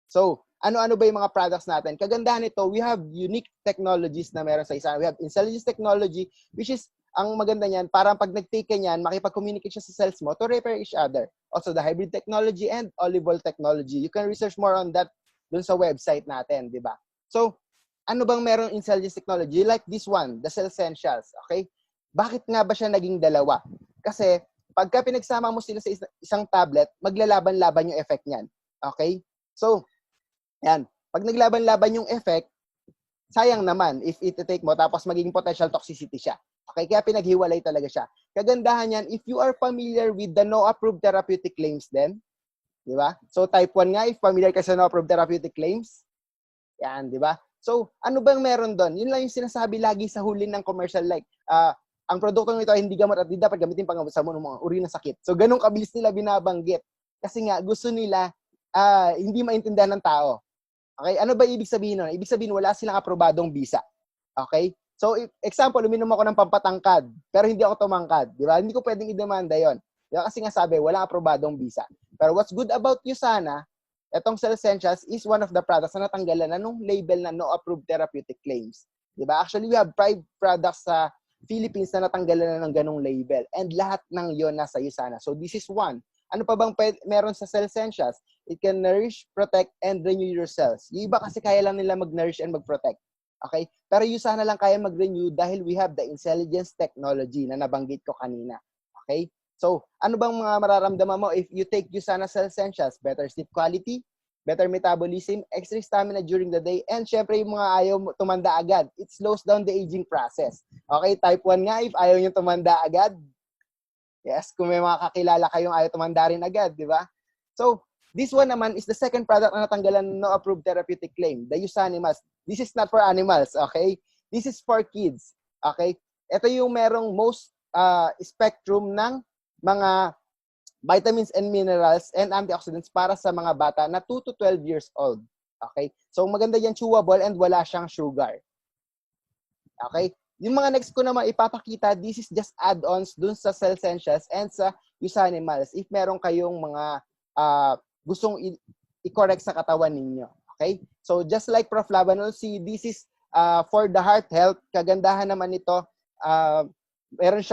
Speaker 2: So, ano-ano ba yung mga products natin? Kagandahan nito, we have unique technologies na meron sa USANA. We have intelligence technology, which is ang maganda niyan, parang pag nag-take ka niyan, makipag-communicate siya sa cells mo to repair each other. Also, the hybrid technology and olive oil technology. You can research more on that dun sa website natin, di ba? So, ano bang meron intelligence technology? Like this one, the Cell Essentials, okay? Bakit nga ba siya naging dalawa? Kasi, pagka pinagsama mo sila sa isang tablet, maglalaban-laban yung effect niyan. Okay? So, yan. Pag naglaban-laban yung effect, sayang naman if iti-take mo tapos magiging potential toxicity siya. Okay, kaya pinaghiwalay talaga siya. Kagandahan yan, if you are familiar with the no approved therapeutic claims then, di ba? So type 1 nga, if familiar ka sa no approved therapeutic claims, yan, di ba? So, ano bang meron doon? Yun lang yung sinasabi lagi sa huli ng commercial like, ang produkto nito ay hindi gamot at hindi dapat gamitin pang sa mga uri ng sakit. So, ganun kabilis nila binabanggit. Kasi nga, gusto nila hindi maintindihan ng tao. Okay? Ano ba ibig sabihin nun? Ibig sabihin, wala silang aprobadong visa. Okay? So, example, uminom ako ng pampatangkad, pero hindi ako tumangkad. Di ba? Hindi ko pwedeng i-demanda yon. Diba? Kasi nga sabi, walang aprobadong visa. Pero what's good about USANA, etong Cell Essentials is one of the products na natanggalan na nung label na no approved therapeutic claims. Di ba? Actually, we have 5 products sa Philippines na natanggalan na ng ganung label. And lahat ng yon nasa USANA. So, this is one. Ano pa bang meron sa Cell Essentials? It can nourish, protect, and renew your cells. Yung iba kasi kaya lang nila mag-nourish and mag-protect. Okay? Pero USANA lang kaya mag-renew dahil we have the intelligence technology na nabanggit ko kanina. Okay? So, ano bang mga mararamdaman mo if you take USANA Cell Essentials? Better sleep quality, better metabolism, extra stamina during the day, and syempre yung mga ayaw tumanda agad. It slows down the aging process. Okay? Type 1 nga, if ayaw nyo tumanda agad, yes, kung may mga kakilala kayong ayaw tumanda rin agad, di ba? So, this one naman is the second product na natanggalan ng no approved therapeutic claim, the USANIMAS. This is not for animals, okay? This is for kids, okay? Ito yung merong most spectrum ng mga vitamins and minerals and antioxidants para sa mga bata na 2 to 12 years old, okay? So, maganda yan, chewable and wala siyang sugar. Okay? Yung mga next ko naman ipapakita, this is just add-ons dun sa Cell Essentials and sa USANIMALS if meron kayong mga gustong i-correct sa katawan ninyo. Okay? So, just like Prof. Labanol, see, this is for the heart health. Kagandahan naman ito, meron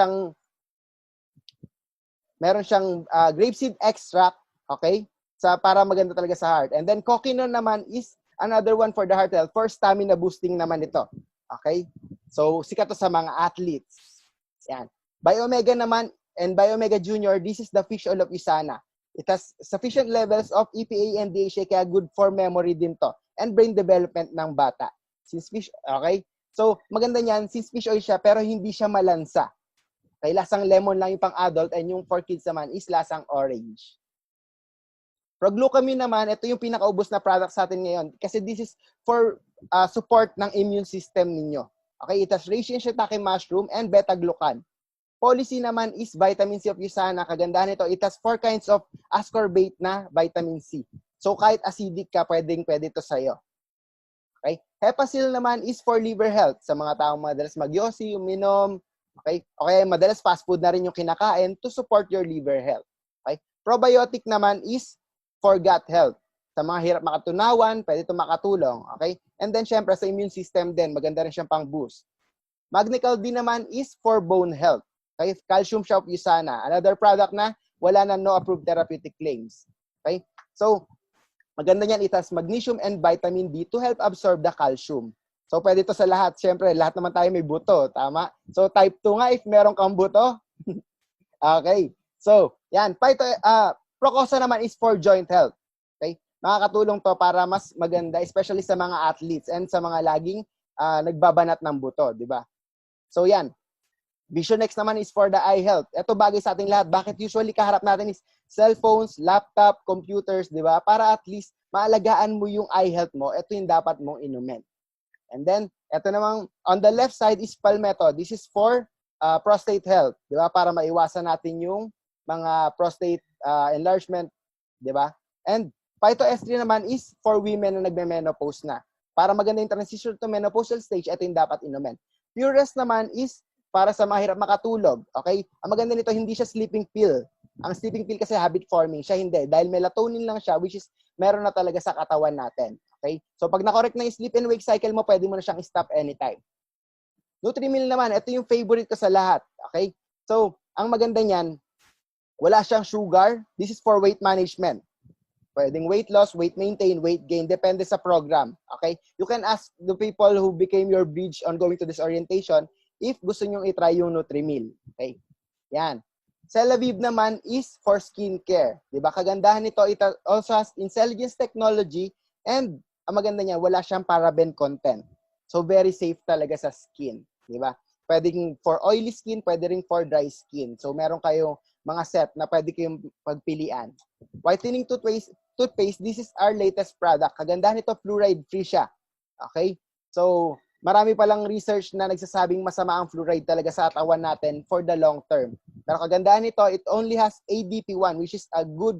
Speaker 2: siyang grapeseed extract, okay? Para maganda talaga sa heart. And then, coquinone naman is another one for the heart health. For stamina boosting naman ito. Okay? So, sikat to sa mga athletes. Yan. Biomega naman and Biomega Junior, this is the fish oil of USANA. It has sufficient levels of EPA and DHA kaya good for memory din to and brain development ng bata. Since fish, okay? So, maganda niyan, since fish oil siya pero hindi siya malansa. Okay, lasang lemon lang yung pang-adult and yung for kids naman is lasang orange. Proglucamine naman, ito yung pinakaubos na product sa atin ngayon kasi this is for support ng immune system ninyo. Okay, it has reishi shiitake mushroom and beta-glucan. Policy naman is vitamin C of Usana. Kagandahan nito, it has 4 kinds of ascorbate na vitamin C. So kahit acidic ka, pwede ito sa'yo. Okay? Hepacil naman is for liver health. Sa mga taong madalas magyosi, uminom, okay? Okay, madalas fast food na rin yung kinakain to support your liver health. Okay? Probiotic naman is for gut health. Sa mga hirap makatunawan, pwede ito makatulong. Okay? And then, syempre, sa immune system din, maganda rin siyang pang-boost. Magnecal D naman is for bone health. Okay? Calcium siya of Usana. Another product na wala na no approved therapeutic claims. Okay? So, maganda niyan, it has magnesium and vitamin D to help absorb the calcium. So, pwede ito sa lahat. Siyempre, lahat naman tayo may buto. Tama? So, type 2 nga if meron kang buto. Okay. So, yan. Procosa naman is for joint health. Okay? Makakatulong to para mas maganda, especially sa mga athletes and sa mga laging nagbabanat ng buto. Diba? So, yan. Visionex naman is for the eye health. Ito bagay sa ating lahat. Bakit usually kaharap natin is cellphones, laptop, computers, di ba? Para at least maalagaan mo yung eye health mo. Ito yung dapat mong inumin. And then, ito namang on the left side is Palmetto. This is for prostate health. Di ba? Para maiwasan natin yung mga prostate enlargement. Di ba? And Phyto-F3 naman is for women na nagme-menopause na. Para maganda yung transition to menopausal stage, ito yung dapat inumin. Pure Rest naman is para sa mahirap makatulog. Okay? Ang maganda nito, hindi siya sleeping pill. Ang sleeping pill kasi habit forming. Siya hindi. Dahil melatonin lang siya, which is meron na talaga sa katawan natin. Okay? So, pag na-correct na yung sleep and wake cycle mo, pwede mo na siyang stop anytime. Nutrimil naman, ito yung favorite ko sa lahat. Okay? So, ang maganda niyan, wala siyang sugar. This is for weight management. Pwedeng weight loss, weight maintain, weight gain. Depende sa program. Okay? You can ask the people who became your bridge on going to this orientation if gusto nyong itry yung Nutrimil. Okay? Yan. Celavive naman is for skincare. Diba? Kagandahan nito, it also has intelligence technology and ang maganda niya, wala siyang paraben content. So, very safe talaga sa skin. Diba? Pwedeng for oily skin, pwede rin for dry skin. So, meron kayong mga set na pwede kayong pagpilian. Whitening toothpaste, this is our latest product. Kagandahan nito, fluoride-free siya. Okay? So, marami palang research na nagsasabing masama ang fluoride talaga sa katawan natin for the long term. Pero kagandahan nito, it only has ADP1, which is a good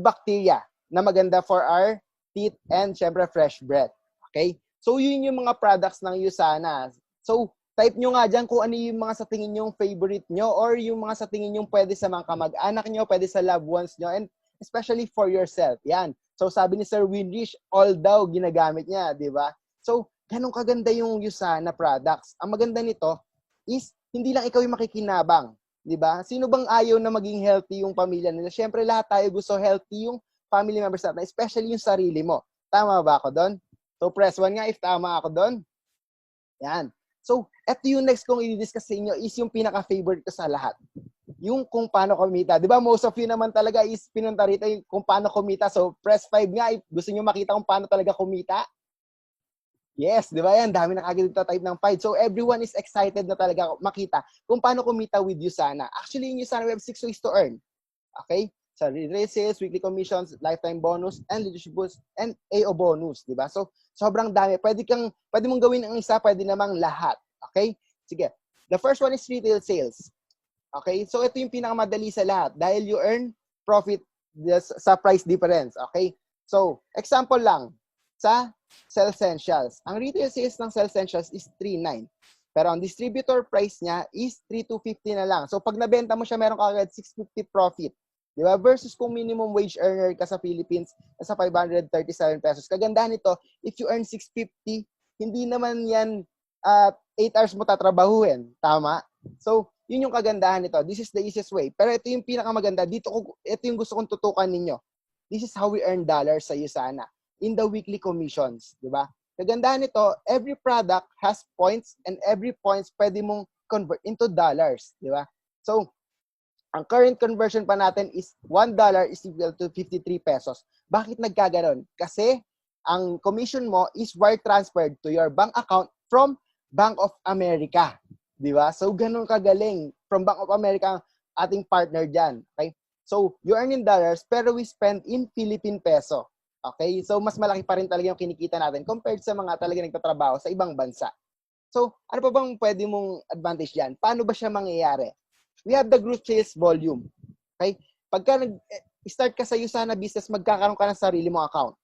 Speaker 2: bacteria na maganda for our teeth and syempre fresh breath. Okay? So, yun yung mga products ng Usana. So, type nyo nga dyan kung ano yung mga sa tingin nyong favorite nyo or yung mga sa tingin nyong pwede sa mga kamag-anak nyo, pwede sa loved ones nyo, and especially for yourself. Yan. So, sabi ni Sir Winrich, all daw ginagamit niya, di ba? So, ganun kaganda yung Usana products. Ang maganda nito is, hindi lang ikaw yung makikinabang. Di ba? Sino bang ayaw na maging healthy yung pamilya nila? Siyempre, lahat tayo gusto healthy yung family members natin, especially yung sarili mo. Tama ba ako doon? So, press 1 nga if tama ako doon. Yan. So, eto yung next kong i-discuss sa inyo is yung pinaka-favorite ko sa lahat. Yung kung paano kumita. Di ba, most of you naman talaga is pinunta rito yung kung paano kumita. So, press 5 nga if gusto nyo makita kung paano talaga kumita. Yes, di ba yan? Dami na kagad dito type ng 5. So, everyone is excited na talaga makita kung paano kumita with Usana. Actually, yung Usana, we have 6 ways to earn. Okay? So, retail sales, weekly commissions, lifetime bonus, and leadership boost, and AO bonus. Di ba? So, sobrang dami. Pwede mong gawin ang isa, pwede namang lahat. Okay? Sige. The first one is retail sales. Okay? So, ito yung pinakamadali sa lahat dahil you earn profit sa price difference. Okay? So, example lang. Sa Cell Essentials. Ang retail sales ng Cell Essentials is 3.9. Pero ang distributor price niya is 3,250 na lang. So, pag nabenta mo siya, meron ka agad 650 profit. Di ba? Versus kung minimum wage earner ka sa Philippines, nasa 537 pesos. Kagandahan nito, if you earn 650, hindi naman yan 8 hours mo tatrabahuhin. Tama? So, yun yung kagandahan nito. This is the easiest way. Pero ito yung pinakamaganda. Ito yung gusto kong tutukan ninyo. This is how we earn dollars sa Usana. In the weekly commissions. Di ba? Kagandahan nito, every product has points and every points pwede mong convert into dollars. Di ba? So, ang current conversion pa natin is $1 is equal to 53 pesos. Bakit nagkaganon? Kasi ang commission mo is wire transferred to your bank account from Bank of America. Di ba? So, ganun kagaling. From Bank of America, ang ating partner dyan. Okay? So, you earn in dollars, pero we spend in Philippine peso. Okay? So, mas malaki pa rin talaga yung kinikita natin compared sa mga talaga nagtatrabaho sa ibang bansa. So, ano pa bang pwede mong advantage dyan? Paano ba siya mangyayari? We have the group sales volume. Okay? Pagka start ka sa Usana business, magkakaroon ka ng sarili mong account.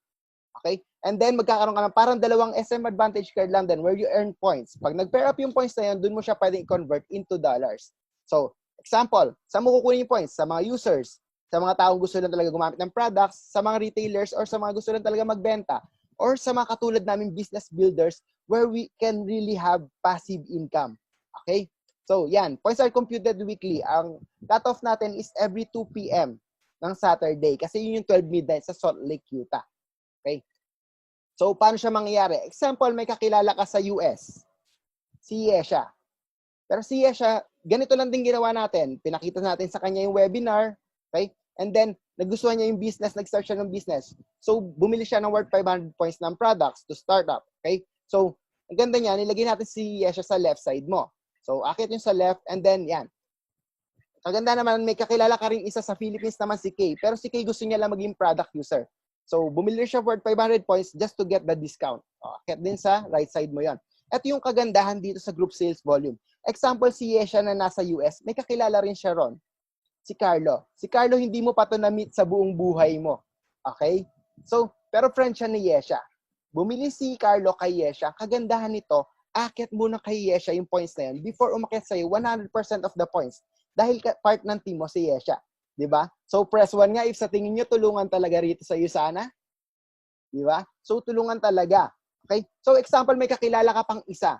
Speaker 2: Okay? And then, magkakaroon ka ng parang dalawang SM Advantage card lang din where you earn points. Pag nag-pair up yung points na yun, dun mo siya pwedeng i-convert into dollars. So, example, saan mo kukunin yung points? Sa mga users, sa mga taong gusto lang talaga gumamit ng products, sa mga retailers, or sa mga gusto lang talaga magbenta, or sa mga katulad namin business builders where we can really have passive income. Okay? So, yan. Points are computed weekly. Ang cut-off natin is every 2 p.m. ng Saturday kasi yun yung 12 midnight sa Salt Lake, Utah. Okay? So, paano siya mangyayari? Example, may kakilala ka sa US. Si Yesha. Pero si Yesha, ganito lang din ginawa natin. Pinakita natin sa kanya yung webinar. Okay? And then, nagustuhan niya yung business, nag-start siya ng business. So, bumili siya ng worth 500 points ng products to start up. Okay? So, ang ganda niya, nilagay natin si Yesha sa left side mo. So, akit yung sa left, and then, yan. Kaganda naman, may kakilala ka rin isa sa Philippines naman si Kay. Pero si Kay gusto niya lang maging product user. So, bumili siya for 500 points just to get the discount. Akit din sa right side mo yon. Ito yung kagandahan dito sa group sales volume. Example, si Yesha na nasa US, may kakilala rin siya ron. Si Carlo. Si Carlo, hindi mo pa ito na-meet sa buong buhay mo. Okay? So, pero friend siya ni Yesha. Bumili si Carlo kay Yesha. Kagandahan nito, akit muna kay Yesha yung points na yun before umakit sa'yo 100% of the points. Dahil part ng team mo si Yesha. Diba? So, press 1 nga if sa tingin nyo tulungan talaga rito sa Usana. Diba? So, tulungan talaga. Okay? So, example, may kakilala ka pang isa.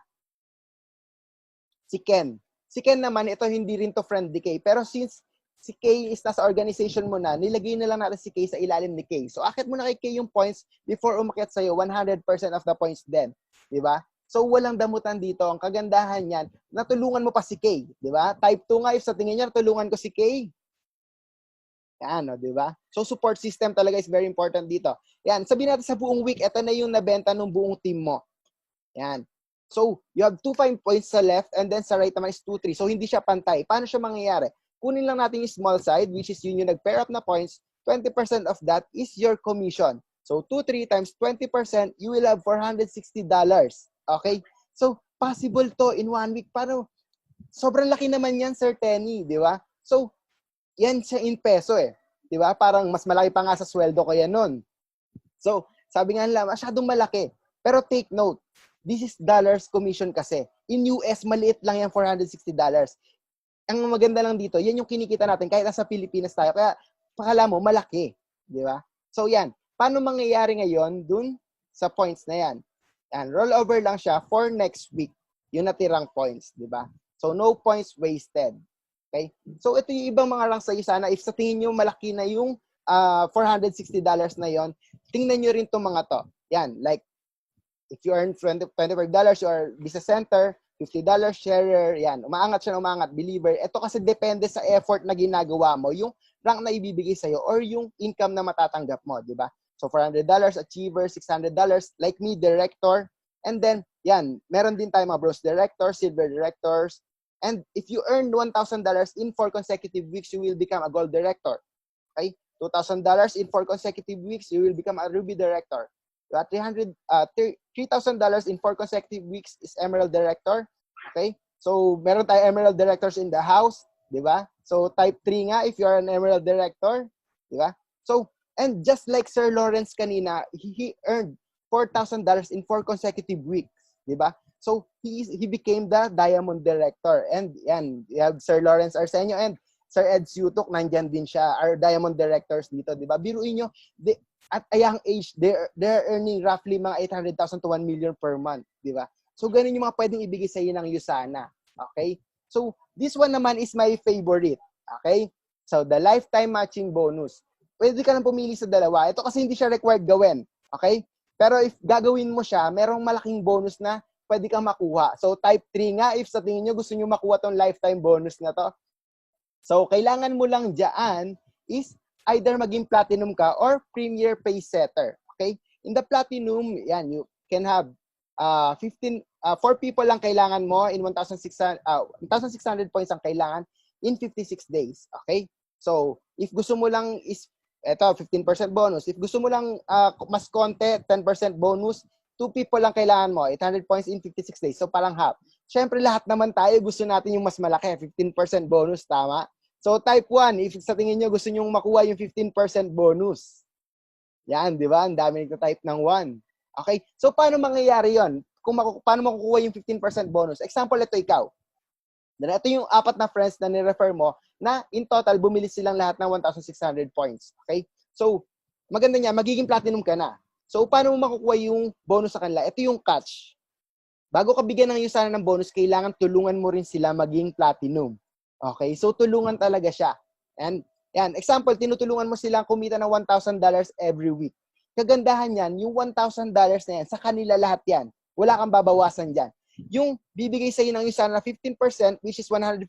Speaker 2: Si Ken. Si Ken naman, ito hindi rin to friend ni Kay. Pero since si Kay is nasa organization mo na, nilagay na lang natin si Kay sa ilalim ni Kay. So, akit mo na kay Kay yung points before umakyat sa'yo, 100% of the points din. Diba? So, walang damutan dito. Ang kagandahan yan, natulungan mo pa si Kay. Diba? Type 2 nga, if sa tingin niya, natulungan ko si Kay. Yan, diba? So, support system talaga is very important dito. Yan, sabihin natin sa buong week, ito na yung nabenta ng buong team mo. Yan. So, you have 2 points sa left and then sa right naman is 2-3. So, hindi siya pantay. Paano siya mangyayari? Kunin lang natin yung small side, which is yun yung nag-pair up na points. 20% of that is your commission. So, 2-3 times 20%, you will have $460. Okay? So, possible to in 1 week. Paano? Sobrang laki naman yan, Sir Tenny. Di ba? So, yan siya in peso eh. Di ba? Parang mas malaki pa nga sa sweldo ko yan nun. So, sabi nga nila, masyadong malaki. Pero take note, this is dollars commission kasi. In US, maliit lang yan, $460. Ang maganda lang dito, yan yung kinikita natin kahit nasa Pilipinas tayo. Kaya, pakala mo, malaki. Di ba? So, yan. Paano mangyayari ngayon dun sa points na yan? Yan, rollover lang siya for next week. Yung natirang points, di ba? So, no points wasted. Okay? So, ito yung ibang mga ranks sa Usana. If sa tingin nyo malaki na yung $460 na yon, tingnan nyo rin itong mga to. Yan, like, if you earn $25, you are business center, $50 sharer, yan. Umaangat siya na umaangat, believer. Ito kasi depende sa effort na ginagawa mo, yung rank na ibibigay sa'yo or yung income na matatanggap mo, di ba? So, $400, achiever, $600, like me, director. And then, yan, meron din tayo mga bros directors, silver directors. And if you earn $1,000 in 4 consecutive weeks, you will become a gold director. Okay? $2,000 in 4 consecutive weeks, you will become a ruby director. $3,000 in 4 consecutive weeks is emerald director. Okay? So, meron tayo emerald directors in the house. Di ba? So, type 3 nga if you are an emerald director. Di ba? So, and just like Sir Lawrence kanina, he earned $4,000 in 4 consecutive weeks. Di ba? So, he became the diamond director. And yan, you have Sir Lawrence Arsenio and Sir Ed Sutok, nandyan din siya, our diamond directors dito, di ba? Biruin nyo, at a young age, they're earning roughly mga 800,000 to 1 million per month, di ba? So, ganun yung mga pwedeng ibigay sa iyo ng Usana. Okay? So, this one naman is my favorite. Okay? So, the lifetime matching bonus. Pwede ka nang pumili sa dalawa. Ito kasi hindi siya required gawin. Okay? Pero if gagawin mo siya, merong malaking bonus na pwede kang makuha. So, type 3 nga, if sa tingin nyo gusto nyo makuha tong lifetime bonus na to. So, kailangan mo lang dyan is either maging platinum ka or premier pay setter. Okay? In the platinum, yan, you can have 15 4 people lang kailangan mo in 1,600 points ang kailangan in 56 days. Okay? So, if gusto mo lang eto, 15% bonus. If gusto mo lang mas konti, 10% bonus, 2 people lang kailangan mo, 800 points in 56 days. So, parang half. Siyempre, lahat naman tayo gusto natin yung mas malaki, 15% bonus, tama? So, type 1, if sa tingin nyo gusto nyo makuha yung 15% bonus. Yan, di ba? Ang dami nagta-type ng 1. Okay? So, paano mangyayari yon? Paano makukuha yung 15% bonus? Example, ito ikaw. Ito yung 4 na friends na ni-refer mo na in total, bumili silang lahat ng 1,600 points. Okay? So, maganda niya, magiging platinum ka na. So, paano mo makukuha yung bonus sa kanila? Ito yung catch. Bago ka bigyan ng Usana ng bonus, kailangan tulungan mo rin sila maging platinum. Okay? So, tulungan talaga siya. And, yan. Example, tinutulungan mo silang kumita ng $1,000 every week. Kagandahan yan, yung $1,000 na yan, sa kanila lahat yan. Wala kang babawasan dyan. Yung bibigay sa'yo ng Usana na 15%, which is $150,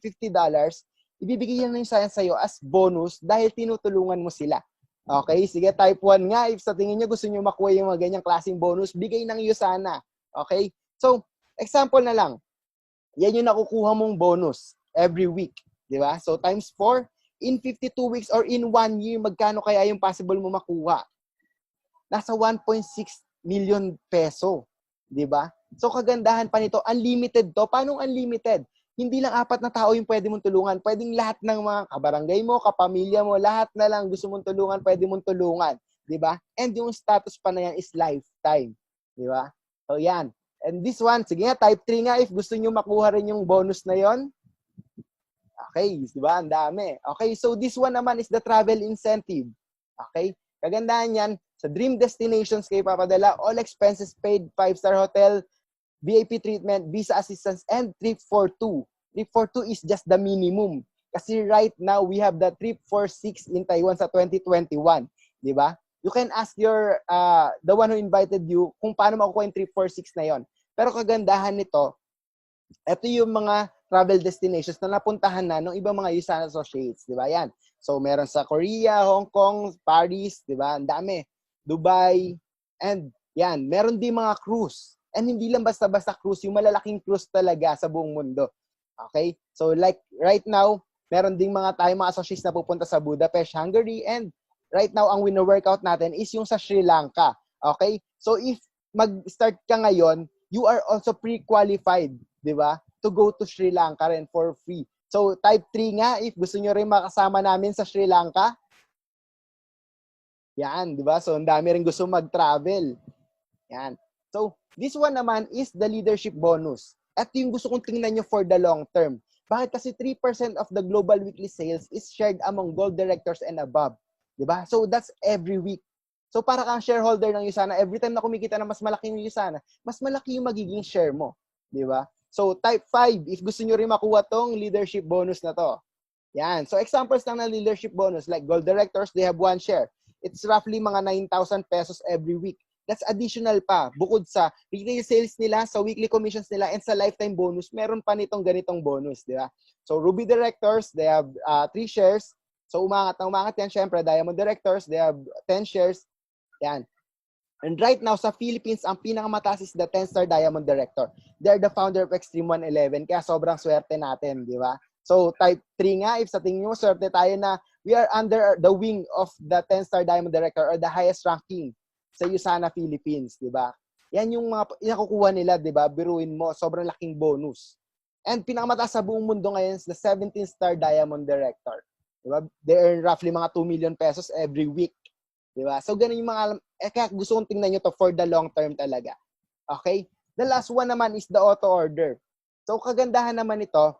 Speaker 2: ibibigay yan ng Usana sa'yo as bonus dahil tinutulungan mo sila. Okay? Sige, type 1 nga. If sa tingin nyo gusto nyo makuha yung mga ganyang klaseng bonus, bigay ng Usana. Okay? So, example na lang. Yan yung nakukuha mong bonus every week. Di ba? So, times 4, in 52 weeks or in 1 year, magkano kaya yung possible mo makuha? Nasa 1.6 million peso. Di ba? So, kagandahan pa nito, unlimited to. Paano unlimited? Hindi lang 4 na tao yung pwede mong tulungan. Pwedeng lahat ng mga kabarangay mo, kapamilya mo, lahat na lang gusto mong tulungan, pwede mong tulungan. Di ba? And yung status pa na yan is lifetime. Di ba? So, yan. And this one, sige nga, type 3 nga if gusto nyo makuha rin yung bonus na yon. Okay, di ba? Ang dami. Okay, so this one naman is the travel incentive. Okay? Kagandahan yan, sa dream destinations kayo papadala, all expenses paid, 5-star hotel, VIP treatment, visa assistance, and trip for 2. Trip for 2 is just the minimum. Kasi right now, we have the trip for 6 in Taiwan sa 2021. Di ba? You can ask the one who invited you kung paano makukuha yung trip for 6 na yon. Pero kagandahan nito, ito yung mga travel destinations na napuntahan na ng ibang mga Usana associates, di ba? Yan. So, meron sa Korea, Hong Kong, Paris, di ba? Ang dami. Dubai, and yan. Meron din mga cruise. And hindi lang basta-basta cruise, yung malalaking cruise talaga sa buong mundo. Okay? So, like, right now, meron ding mga associates na pupunta sa Budapest, Hungary, and right now, ang wino-workout natin is yung sa Sri Lanka. Okay? So, if mag-start ka ngayon, you are also pre-qualified, di ba? To go to Sri Lanka rin for free. So, type 3 nga, if gusto nyo rin makasama namin sa Sri Lanka. Yan, di ba? So, ang dami rin gusto mag-travel. Yan. So, this one naman is the leadership bonus. At yung gusto kong tingnan nyo for the long term. Bakit? Kasi 3% of the global weekly sales is shared among gold directors and above. Di ba? So, that's every week. So, para kang shareholder ng Usana, every time na kumikita na mas malaki yung Usana, mas malaki yung magiging share mo. Di ba? So, type 5, if gusto nyo rin makuha tong leadership bonus na to. Yan. So, examples lang ng leadership bonus, like gold directors, they have 1 share. It's roughly mga 9,000 pesos every week. That's additional pa. Bukod sa retail sales nila, sa weekly commissions nila, and sa lifetime bonus, meron pa nitong ganitong bonus. Di ba? So, Ruby directors, they have 3 shares. So, umangat yan. Syempre, Diamond directors, they have 10 shares. Yan. And right now, sa Philippines, ang pinakamataas is the 10-star Diamond Director. They're the founder of Extreme 111, kaya sobrang swerte natin, di ba? So, type 3 nga, if sa tingin nyo, swerte tayo na we are under the wing of the 10-star Diamond Director or the highest ranking sa Usana Philippines, di ba? Yan yung mga inakukuha nila, di ba? Biruin mo, sobrang laking bonus. And pinakamataas sa buong mundo ngayon is the 17-star Diamond Director. Di ba? They earn roughly mga 2 million pesos every week. Diba? So, ganun yung mga, kaya gusto kong tingnan nyo to for the long term talaga. Okay? The last one naman is the auto order. So, kagandahan naman ito,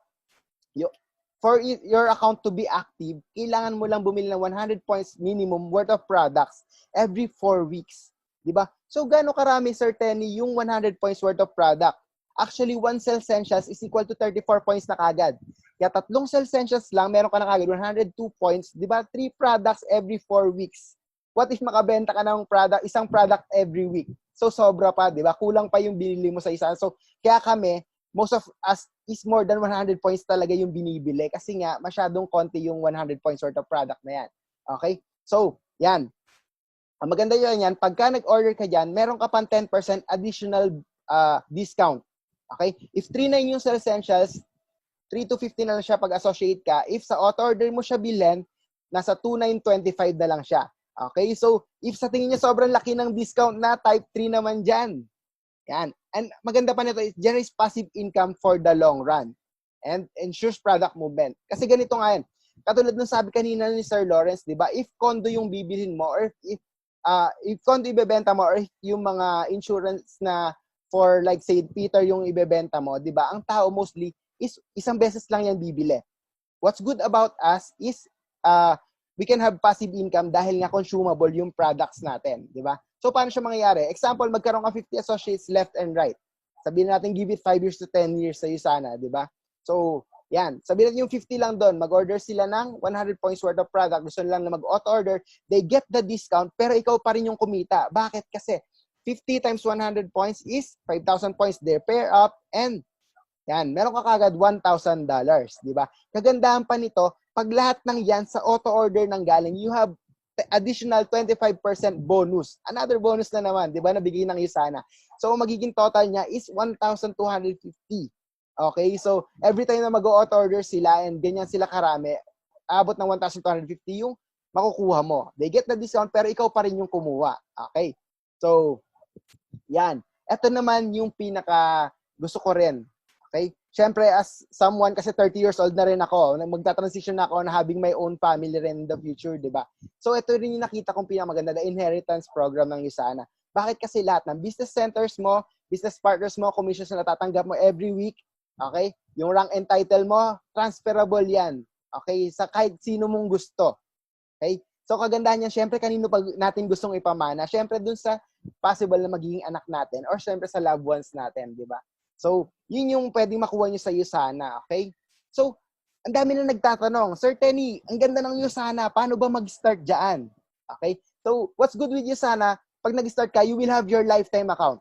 Speaker 2: for your account to be active, kailangan mo lang bumili ng 100 points minimum worth of products every 4 weeks. Diba? So, gano'ng karami, Sir Tenny, yung 100 points worth of product? Actually, 1 Cell Essentials is equal to 34 points na kagad. Kaya 3 Cell Essentials lang, meron ka na kagad 102 points. Diba? 3 products every 4 weeks. What if makabenta ka ng isang product every week? So, sobra pa, di ba? Kulang pa yung binili mo sa isa. So, kaya kami, most of us is more than 100 points talaga yung binibili. Kasi nga, masyadong konti yung 100 points worth of product na yan. Okay? So, yan. Ang maganda yan, pagka nag-order ka dyan, meron ka pang 10% additional discount. Okay? If 3.9 yung sa essentials, 3 to 15 na lang siya pag associate ka. If sa auto order mo siya bilhin, nasa 2,925 na lang siya. Okay? So, if sa tingin niya sobrang laki ng discount na, type 3 naman dyan. Yan. And maganda pa nito, it generates passive income for the long run and ensures product movement. Kasi ganito nga yan. Katulad ng sabi kanina ni Sir Lawrence, di ba? If condo yung bibilhin mo or if condo ibebenta mo or if yung mga insurance na for like St. Peter yung ibebenta mo, di ba? Ang tao mostly is isang beses lang yan bibili. What's good about us is we can have passive income dahil nga consumable yung products natin, di ba? So, paano siya mangyayari? Example, magkaroon ka 50 associates left and right. Sabihin natin, give it 5 years to 10 years sa'yo sana, di ba? So, yan. Sabihin natin yung 50 lang doon, mag-order sila ng 100 points worth of product, gusto nilang na mag-auto order, they get the discount, pero ikaw pa rin yung kumita. Bakit? Kasi 50 times 100 points is 5,000 points. They pair up and yan, meron ka kagad $1,000, di ba? Kagandahan pa nito, pag lahat ng yan sa auto order nang galing, you have additional 25% bonus. Another bonus na naman, di ba, nabigay ng Usana. So, magiging total niya is 1,250. Okay? So, every time na mag-auto order sila and ganyan sila karami, abot ng 1,250 yung makukuha mo. They get the discount pero ikaw pa rin yung kumuha. Okay? So, yan. Ito naman yung pinaka gusto ko rin. Okay? Siyempre, as someone, kasi 30 years old na rin ako, magta-transition na ako na having my own family rin in the future, di ba? So, ito rin yung nakita kong pinakamaganda, the inheritance program ng Usana. Bakit? Kasi lahat ng business centers mo, business partners mo, commissions na natatanggap mo every week, okay? Yung rank and title mo, transferable yan. Okay? Sa kahit sino mong gusto. Okay? So, kagandahan yan, syempre, kanino pag natin gustong ipamana? Syempre, dun sa possible na magiging anak natin or syempre sa loved ones natin, di ba? So, yun yung pwedeng makuha nyo sa Usana, okay? So, ang dami na nagtatanong, Sir Tenny, ang ganda ng Usana, paano ba mag-start dyan? Okay? So, what's good with Usana, pag nag-start ka, you will have your lifetime account.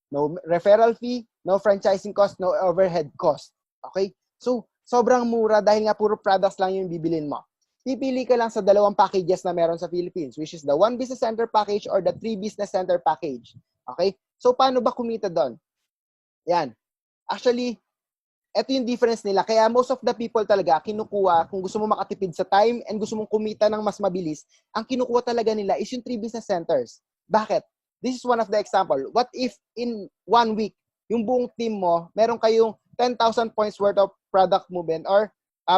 Speaker 2: No referral fee, no franchising cost, no overhead cost. Okay? So, sobrang mura dahil nga puro products lang yung bibilin mo. Pipili ka lang sa dalawang packages na meron sa Philippines, which is the 1 Business Center package or the 3 Business Center package. Okay? So, paano ba kumita doon? Yan. Actually, ito yung difference nila. Kaya most of the people talaga, kinukuha, kung gusto mo makatipid sa time and gusto mong kumita ng mas mabilis, ang kinukuha talaga nila is yung 3 business centers. Bakit? This is one of the example. What if in 1 week, yung buong team mo, meron kayong 10,000 points worth of product movement or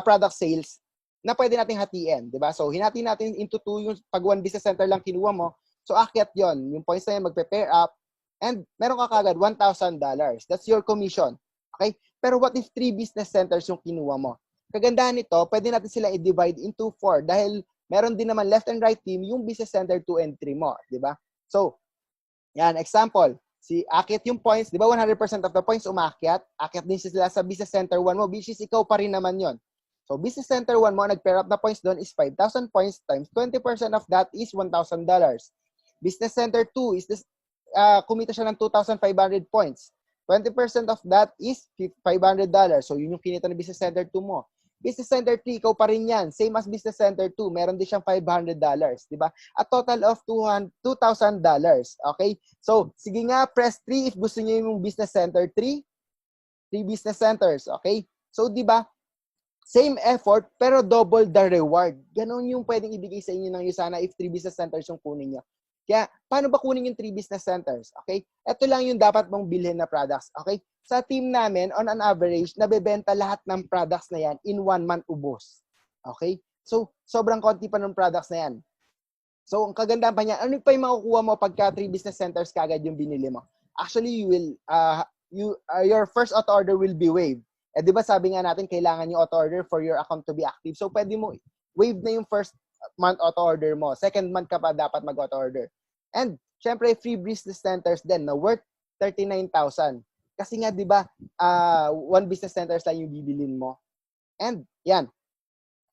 Speaker 2: product sales na pwede nating hatiin, di ba? So, hinati natin into 2 yung pag 1 business center lang kinuha mo. So, akyat yon. Yung points na yan, magpe-pair up. And meron ka kagad $1,000. That's your commission. Okay? Pero what if 3 business centers yung kinuha mo? Kagandahan nito, pwede natin sila i-divide into 4 dahil meron din naman left and right team yung business center 2 and 3 mo. Di ba? So, yan, example. Si akyat yung points, di ba 100% of the points umakyat, akyat din sila sa business center 1 mo, which is ikaw pa rin naman yon. So, business center 1 mo, nag-pair up na points doon is 5,000 points times 20% of that is $1,000. Business center 2 is this, kumita siya ng 2,500 points. 20% of that is $500. So, yun yung kinita ng business center 2 mo. Business center 3, ikaw pa rin yan. Same as business center 2, meron din siyang $500. Diba? A total of $2,000. Okay? So, sige nga, press 3 if gusto niyo yung business center 3. 3 business centers. Okay? So, diba? Same effort, pero double the reward. Ganon yung pwedeng ibigay sa inyo ng Usana if 3 business centers yung kunin nyo. Kaya, paano ba kunin yung 3 business centers? Okay? Ito lang yung dapat mong bilhin na products. Okay? Sa team namin, on an average, nabebenta lahat ng products na yan in 1 month ubos. Okay? So, sobrang konti pa ng products na yan. So, ang kagandahan pa niya, ano pa yung makukuha mo pagka 3 business centers kagad yung binili mo? Actually, you will, your first auto order will be waived. Eh, di ba sabi nga natin, kailangan yung auto order for your account to be active. So, pwede mo waive na yung first month auto order mo. Second month ka pa dapat mag-auto order. And, syempre, free business centers din na worth 39,000. Kasi nga, di ba, 1 business centers lang yung bibilin mo. And, yan.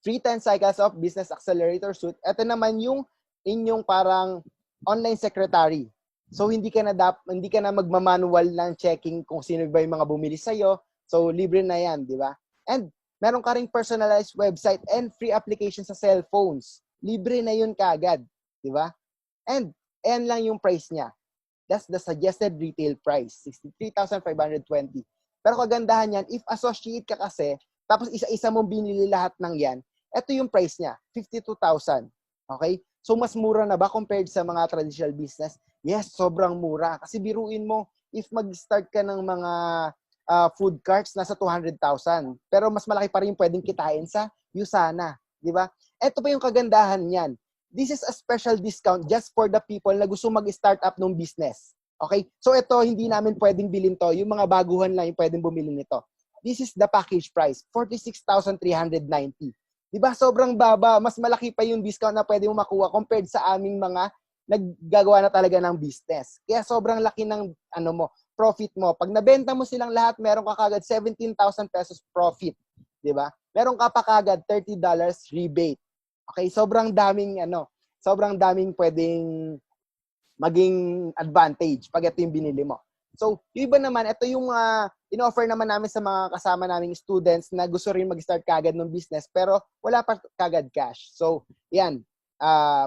Speaker 2: Free 10 cycles of business accelerator suite. Ito naman yung inyong parang online secretary. So, hindi ka na magmamanual ng checking kung sino ba yung mga bumili sa'yo. So, libre na yan, di ba? And, meron ka ring personalized website and free application sa cellphones. Libre na yun kaagad, di ba? And, ayan lang yung price niya. That's the suggested retail price, 63,520. Pero kagandahan yan, if associate ka kasi, tapos isa-isa mong binili lahat ng yan, ito yung price niya, 52,000. Okay? So, mas mura na ba compared sa mga traditional business? Yes, sobrang mura. Kasi biruin mo, if mag-start ka ng mga food carts, nasa 200,000. Pero mas malaki pa rin pwedeng kitain sa Usana. Di ba? Ito pa yung kagandahan niyan. This is a special discount just for the people na gusto mag-start up ng business. Okay? So, ito, hindi namin pwedeng bilhin to. Yung mga baguhan lang yung pwedeng bumili nito. This is the package price, 46,390. Diba? Sobrang baba. Mas malaki pa yung discount na pwede mo makuha compared sa aming mga naggagawa na talaga ng business. Kaya sobrang laki ng profit mo. Pag nabenta mo silang lahat, meron ka kagad 17,000 pesos profit. Diba? Meron ka pa kagad $30 rebate. Okay? Sobrang daming pwedeng maging advantage pag ito yung binili mo. So, yung iba naman, ito yung in-offer naman namin sa mga kasama naming students na gusto rin mag-start kagad ng business pero wala pa kagad cash. So, yan.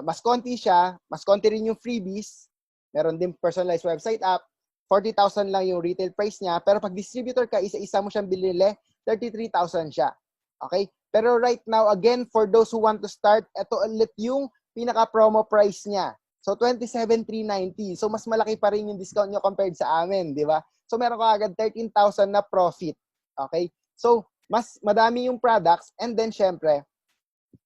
Speaker 2: Mas konti siya. Mas konti rin yung freebies. Meron din personalized website app. 40,000 lang yung retail price niya. Pero pag distributor ka, isa-isa mo siyang binili, 33,000 siya. Okay? Pero right now, again, for those who want to start, ito ulit yung pinaka-promo price niya. So, 27,390. So, mas malaki pa rin yung discount nyo compared sa amin, di ba? So, meron ka agad 13,000 na profit. Okay? So, mas madami yung products and then, syempre,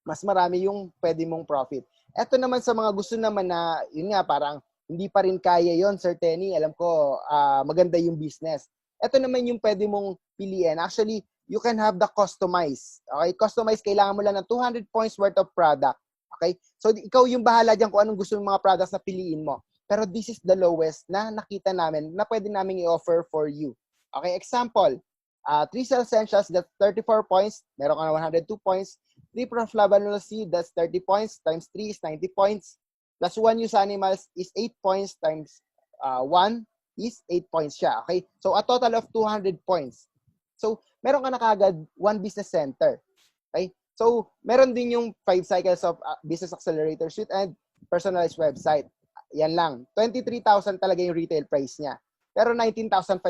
Speaker 2: mas marami yung pwede mong profit. Ito naman sa mga gusto naman na, yun nga, parang hindi pa rin kaya yon Sir Tenny. Alam ko, maganda yung business. Ito naman yung pwede mong piliin. Actually, you can have the customize. Okay? Customize, kailangan mo lang ng 200 points worth of product. Okay? So, ikaw yung bahala dyan kung anong gusto ng mga products na piliin mo. Pero this is the lowest na nakita namin na pwede namin i-offer for you. Okay? Example, 3 Cell Essentials, that's 34 points. Meron ka na 102 points. 3 Proflavanola C, that's 30 points. Times 3 is 90 points. Plus 1 Use Animals is 8 points. Times 1 is 8 points siya. Okay? So, a total of 200 points. So, meron ka na kagad 1 business center. Okay? So, meron din yung 5 cycles of business accelerator suite and personalized website. Yan lang. 23,000 talaga yung retail price niya. Pero 19,590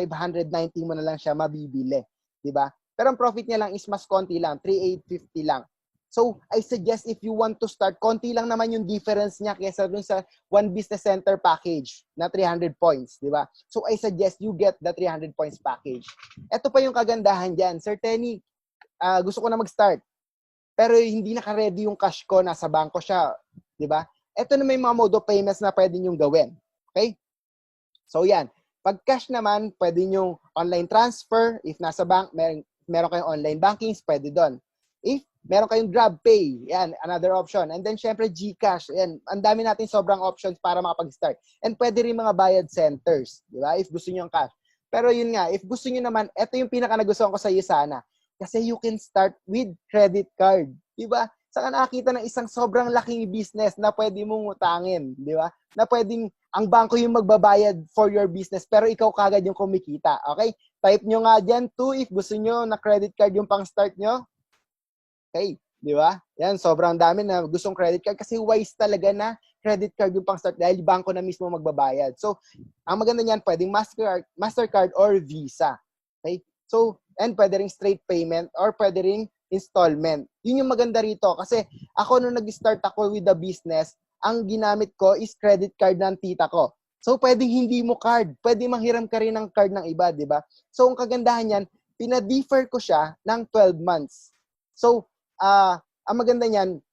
Speaker 2: mo na lang siya mabibili. Diba? Pero ang profit niya lang is mas konti lang. 3,850 lang. So, I suggest if you want to start, konti lang naman yung difference niya kaysa dun sa 1 business center package na 300 points. Diba? So, I suggest you get the 300 points package. Ito pa yung kagandahan dyan. Sir Tenny, gusto ko na mag-start. Pero hindi naka-ready yung cash ko, nasa bangko siya, 'di ba? Ito na may mga mode of payments na pwede niyo gawin. Okay? So yan. Pag cash naman, pwede niyo online transfer, if nasa bank, meron kayong online bankings, pwede doon. If meron kayong GrabPay, yan, another option. And then syempre GCash, yan, ang dami natin sobrang options para makapag-start. And pwede rin mga bayad centers, 'di ba? If gusto niyo yung cash. Pero yun nga, if gusto niyo naman, ito yung pinaka nagustuhan ko sa Usana. Kasi you can start with credit card. Diba? Saka nakakita ng isang sobrang laking business na pwede mong utangin. Diba? Na pwedeng ang bangko yung magbabayad for your business pero ikaw kagad yung kumikita. Okay? Type nyo nga dyan too if gusto nyo na credit card yung pang-start nyo. Okay? Diba? Yan, sobrang dami na gustong credit card kasi wise talaga na credit card yung pang-start dahil bangko na mismo magbabayad. So, ang maganda niyan, pwedeng Mastercard or Visa. Okay? So, and pwede ring straight payment or pwede ring installment. Yun yung maganda rito kasi ako nung nag-start ako with the business, ang ginamit ko is credit card ng tita ko. So, pwedeng hindi mo card. Pwede manghiram ka rin ng card ng iba, di ba? So, ang kagandahan yan, pina-defer ko siya ng 12 months. So, ang maganda niyan,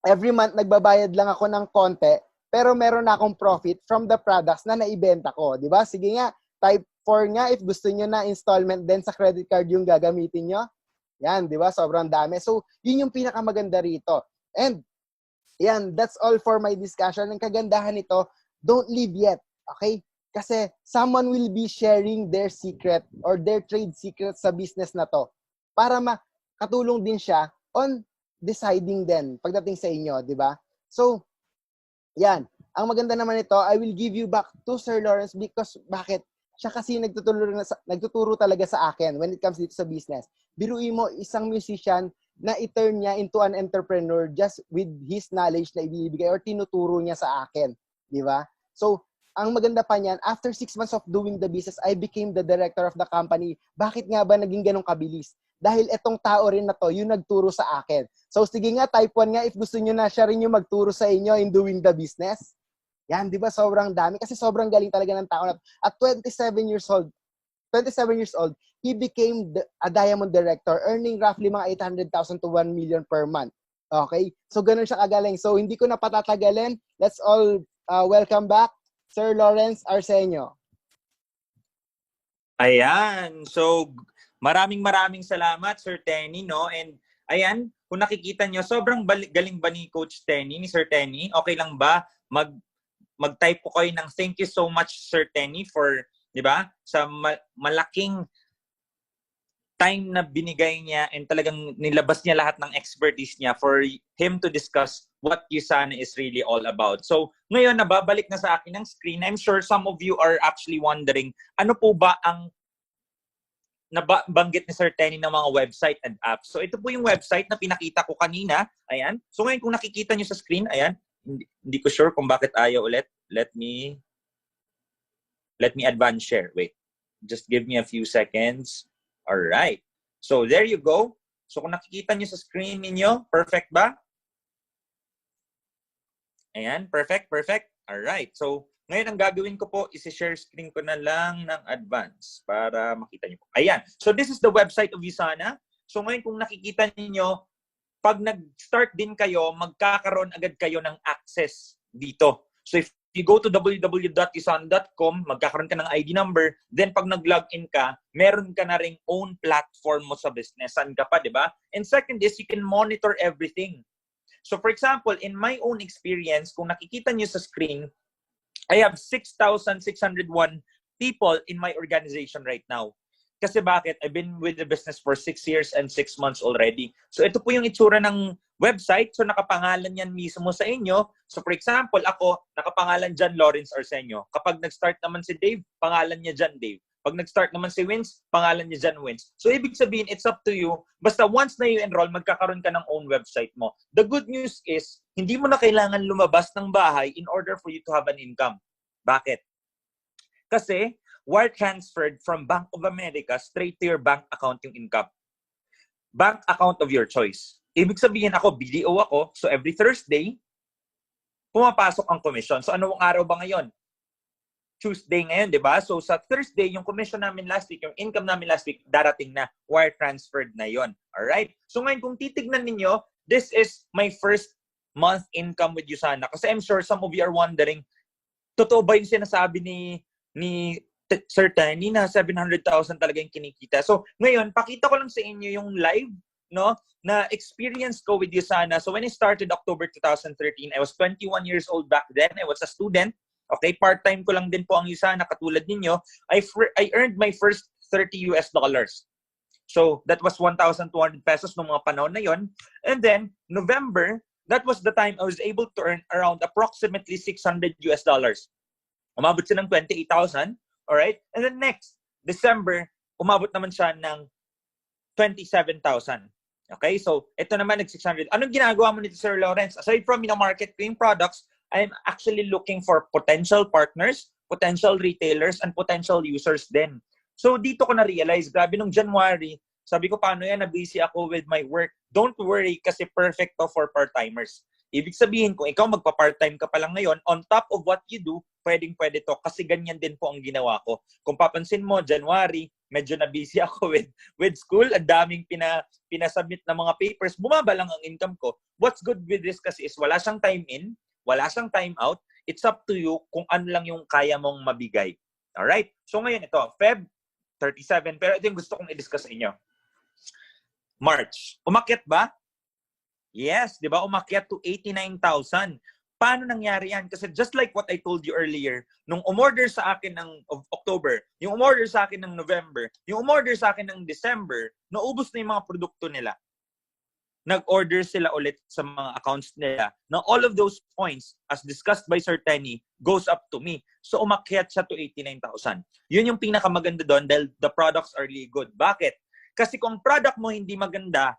Speaker 2: every month nagbabayad lang ako ng konti, pero meron na akong profit from the products na naibenta ko, di ba? Sige nga, type 4 nga if gusto niyo na installment din sa credit card yung gagamitin nyo. Yan, di ba? Sobrang dami. So, yun yung pinakamaganda rito. And, yan, that's all for my discussion. Ang kagandahan nito, don't leave yet. Okay? Kasi someone will be sharing their secret or their trade secret sa business na to para makatulong din siya on deciding din pagdating sa inyo, di ba? So, yan. Ang maganda naman ito, I will give you back to Sir Lawrence because bakit? Siya kasi nagtuturo talaga sa akin when it comes dito sa business. Biruin mo, isang musician na i-turn niya into an entrepreneur just with his knowledge na ibibigay or tinuturo niya sa akin. Di ba? So, ang maganda pa niyan, after 6 months of doing the business, I became the director of the company. Bakit nga ba naging ganun kabilis? Dahil etong tao rin na to, yung nagturo sa akin. So sige nga, type 1 nga, if gusto nyo na siya rin yung magturo sa inyo in doing the business. Yan, di ba? Sobrang dami. Kasi sobrang galing talaga ng tao na to. At 27 years old, he became a diamond director, earning roughly mga 800,000 to 1 million per month. Okay? So ganun siya kagaling. So hindi ko na patatagalin. Let's all welcome back Sir Lawrence Arsenio.
Speaker 1: Ayan. So, maraming salamat, Sir Tenny, no? And, ayan, kung nakikita nyo, sobrang galing ba ni Coach Tenny, ni Sir Tenny? Okay lang ba? Mag-type ko kayo ng thank you so much, Sir Tenny, for, di ba, sa malaking time na binigay niya and talagang nilabas niya lahat ng expertise niya for him to discuss what USANA is really all about. So, ngayon, nababalik na sa akin ng screen. I'm sure some of you are actually wondering, ano po ba ang nabanggit ni Sir Tenny ng mga website and apps? So, ito po yung website na pinakita ko kanina. Ayan. So, ngayon, kung nakikita nyo sa screen, ayan, hindi ko sure kung bakit ayaw ulit. Let me advance share. Wait. Just give me a few seconds. All right. So, there you go. So, kung nakikita nyo sa screen ninyo, perfect ba? Ayan, perfect. All right. So, ngayon ang gagawin ko po, isi-share screen ko na lang ng advance para makita nyo po. Ayan. So, this is the website of USANA. So, ngayon kung nakikita niyo, pag nag-start din kayo, magkakaroon agad kayo ng access dito. So, if you go to www.usana.com, magkakaroon ka ng ID number, then pag nag-login ka, meron ka na ring own platform mo sa business. Saan ka pa, di ba? And second is, you can monitor everything. So, for example, in my own experience, kung nakikita nyo sa screen, I have 6,601 people in my organization right now. Kasi bakit? I've been with the business for 6 years and 6 months already. So, ito po yung itsura ng website. So, nakapangalan yan mismo sa inyo. So, for example, ako, nakapangalan dyan Lawrence Arsenio. Kapag nag-start naman si Dave, pangalan niya dyan Dave. Pag nag-start naman si Wins, pangalan niya dyan Wins. So, ibig sabihin, it's up to you. Basta once na you enroll, magkakaroon ka ng own website mo. The good news is, hindi mo na kailangan lumabas ng bahay in order for you to have an income. Bakit? Kasi, wire transferred from Bank of America straight to your bank account yung income. Bank account of your choice. Ibig sabihin ako, BDO ako, so every Thursday, pumapasok ang commission. So anong araw ba ngayon? Tuesday ngayon, di ba? So sa Thursday, yung commission namin last week, yung income namin last week, darating na, wire transferred na yon. Alright? So ngayon, kung titignan ninyo, this is my first month income with USANA. Kasi I'm sure some of you are wondering, totoo ba yung sinasabi ni Sir Tenny na 700,000 talaga yung kinikita. So, ngayon, pakita ko lang sa inyo yung live, no, na experience ko with USANA. So, when I started October 2013, I was 21 years old back then. I was a student. Okay, part-time ko lang din po ang USANA katulad ninyo. I earned my first $30. So, that was 1,200 pesos noong mga panahon na yon. And then, November, that was the time I was able to earn around approximately $600. Umabot siya ng 28,000. Alright? And then next, December, umabot naman siya ng 27,000. Okay? So, ito naman, nag-600. Anong ginagawa mo nito, Sir Lawrence? Aside from market cream products, I'm actually looking for potential partners, potential retailers, and potential users din. So, dito ko na-realize, grabe nung January, sabi ko, paano yan? Na-busy ako with my work. Don't worry, kasi perfect to for part-timers. Ibig sabihin, kung ikaw magpa-part-time ka pa lang ngayon, on top of what you do, pwedeng-pwede to. Kasi ganyan din po ang ginawa ko. Kung papansin mo, January, medyo na-busy ako with school. Ang daming pinasubmit na mga papers. Bumaba lang ang income ko. What's good with this kasi is wala siyang time in, wala siyang time out. It's up to you kung ano lang yung kaya mong mabigay. Alright? So ngayon ito, Feb 37. Pero ito yung gusto kong i-discuss sa inyo. March. Umakyat ba? Yes, di ba? Umakyat to 89,000. Paano nangyari yan? Kasi just like what I told you earlier, nung umorder sa akin ng October, yung umorder sa akin ng November, yung umorder sa akin ng December, naubos na yung mga produkto nila. Nag-order sila ulit sa mga accounts nila. Now, all of those points, as discussed by Sir Tenny, goes up to me. So, umakyat siya to 89,000. Yun yung pinakamaganda doon dahil the products are really good. Bakit? Kasi kung product mo hindi maganda,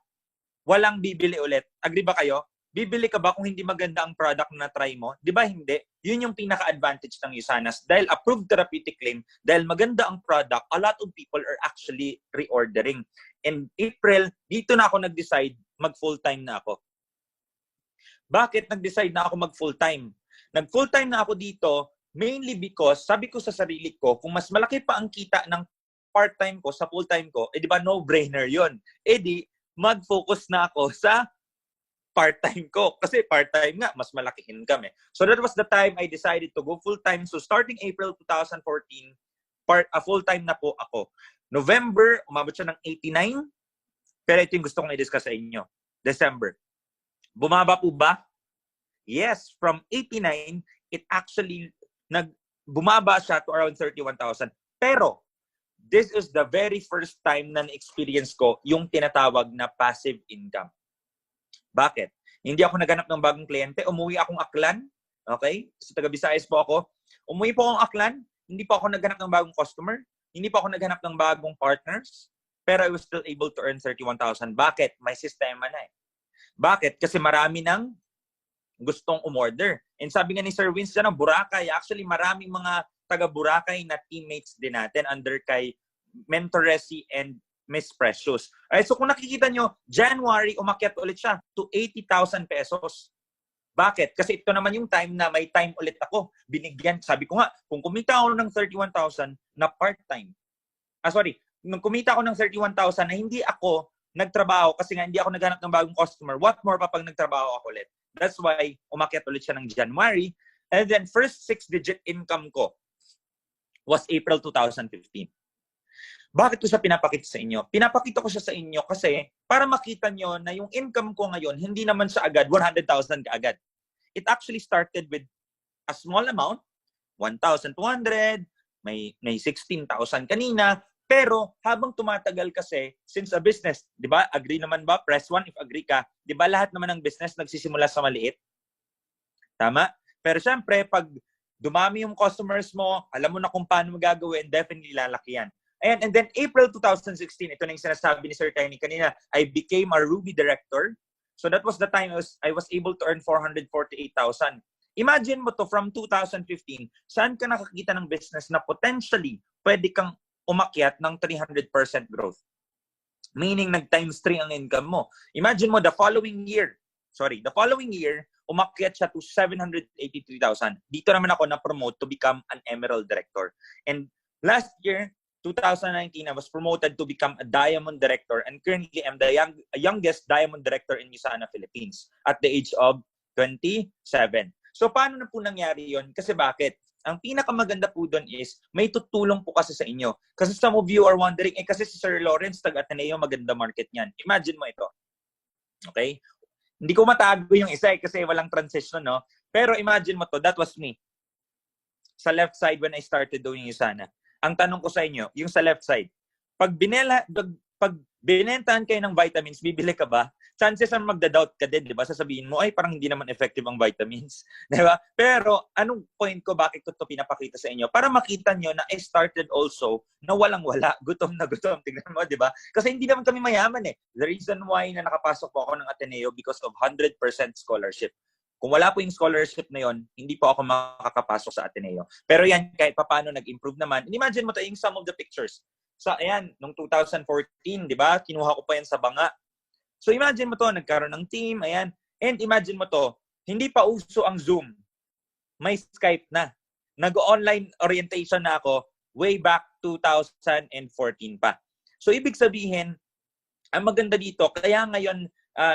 Speaker 1: walang bibili ulit. Agree ba kayo? bibili ka ba kung hindi maganda ang product na try mo? Di ba hindi? Yun yung pinaka-advantage ng USANA's. Dahil approved therapeutic claim, dahil maganda ang product, a lot of people are actually reordering. In April, dito na ako nag-decide mag-full-time na ako. Bakit nag-decide na ako mag-full-time? Nag-full-time na ako dito mainly because sabi ko sa sarili ko, kung mas malaki pa ang kita ng part-time ko sa full-time ko, di ba no-brainer yun? Di mag-focus na ako sa part-time ko. Kasi part-time nga, mas malaki income eh. So that was the time I decided to go full-time. So starting April 2014, full-time na po ako. November, umabot siya ng 89. Pero ito yung gusto kong i-discuss sa inyo. December. Bumaba po ba? Yes, from 89, it actually, bumaba siya to around 31,000. Pero, this is the very first time na na-experience ko yung tinatawag na passive income. Bakit? Hindi ako naghanap ng bagong kliyente. Umuwi akong Aklan. Okay? So, taga-Visayas po ako. Umuwi po akong Aklan. Hindi po ako naghanap ng bagong customer. Hindi po ako naghanap ng bagong partners. Pero I was still able to earn 31,000. Bakit? May sistema na eh. Bakit? Kasi marami nang gustong umorder. And sabi nga ni Sir Vince dyan, Boracay. Actually, maraming mga taga-Boracay na teammates din natin under kay Mentor Resi and Miss Precious. Alright, so kung nakikita nyo, January, umakyat ulit siya to 80,000 pesos. Bakit? Kasi ito naman yung time na may time ulit ako. Binigyan, sabi ko nga, kung kumita ako ng 31,000 na part-time. Nung kumita ako ng 31,000 na hindi ako nagtrabaho kasi nga hindi ako naghanap ng bagong customer, what more pa pag nagtrabaho ako ulit? That's why umakyat ulit siya ng January. And then first 6-digit income ko was April 2015. Bakit ko siya pinapakita sa inyo? Pinapakita ko siya sa inyo kasi para makita nyo na yung income ko ngayon, hindi naman siya agad 100,000 kaagad. It actually started with a small amount, 1,200, may 16,000 kanina. Pero habang tumatagal kasi, since a business, di ba? Agree naman ba? Press 1 if agree ka. Di ba lahat naman ng business nagsisimula sa maliit? Tama? Pero syempre, pag dumami yung customers mo, alam mo na kung paano mo gagawin, definitely lalaki yan. And then April 2016, ito na yung sinasabi ni Sir Tiny kanina, I became a Ruby director. So that was the time I was able to earn 448,000. Imagine mo to from 2015, saan ka nakakita ng business na potentially pwede kang umakyat ng 300% growth? Meaning nag times 3 ang income mo. Imagine mo the following year, umakyat siya to 783,000. Dito naman ako na-promote to become an Emerald Director. And last year, 2019, I was promoted to become a Diamond Director and currently I'm the youngest Diamond Director in USANA Philippines at the age of 27. So paano na po nangyari yon? Kasi bakit? Ang pinakamaganda po doon is may tutulong po kasi sa inyo. Kasi some of you are wondering, kasi si Sir Lawrence taga-Ateneo, maganda market niyan. Imagine mo ito. Okay? Hindi ko matago yung isa kasi walang transition, no? Pero imagine mo to, that was me. Sa left side when I started doing USANA. Ang tanong ko sa inyo, yung sa left side, pag binentahan kayo ng vitamins, bibili ka ba? Chances are magda-doubt ka din, di ba? Sasabihin mo, ay parang hindi naman effective ang vitamins. Di ba? Pero anong point ko, bakit ko ito pinapakita sa inyo? Para makita nyo na I started also na walang-wala, gutom na gutom. Tingnan mo, di ba? Kasi hindi naman kami mayaman eh. The reason why na nakapasok po ako ng Ateneo because of 100% scholarship. Kung wala po yung scholarship na yon, hindi po ako makakapasok sa Ateneo. Pero yan, kahit paano nag-improve naman. And imagine mo ito, yung some of the pictures. So, ayan, nung 2014, di ba? Kinuha ko pa yan sa Banga. So, imagine mo to, nagkaroon ng team, ayan. And imagine mo to, hindi pa uso ang Zoom. May Skype na. Nag-online orientation na ako way back 2014 pa. So, ibig sabihin, ang maganda dito, kaya ngayon,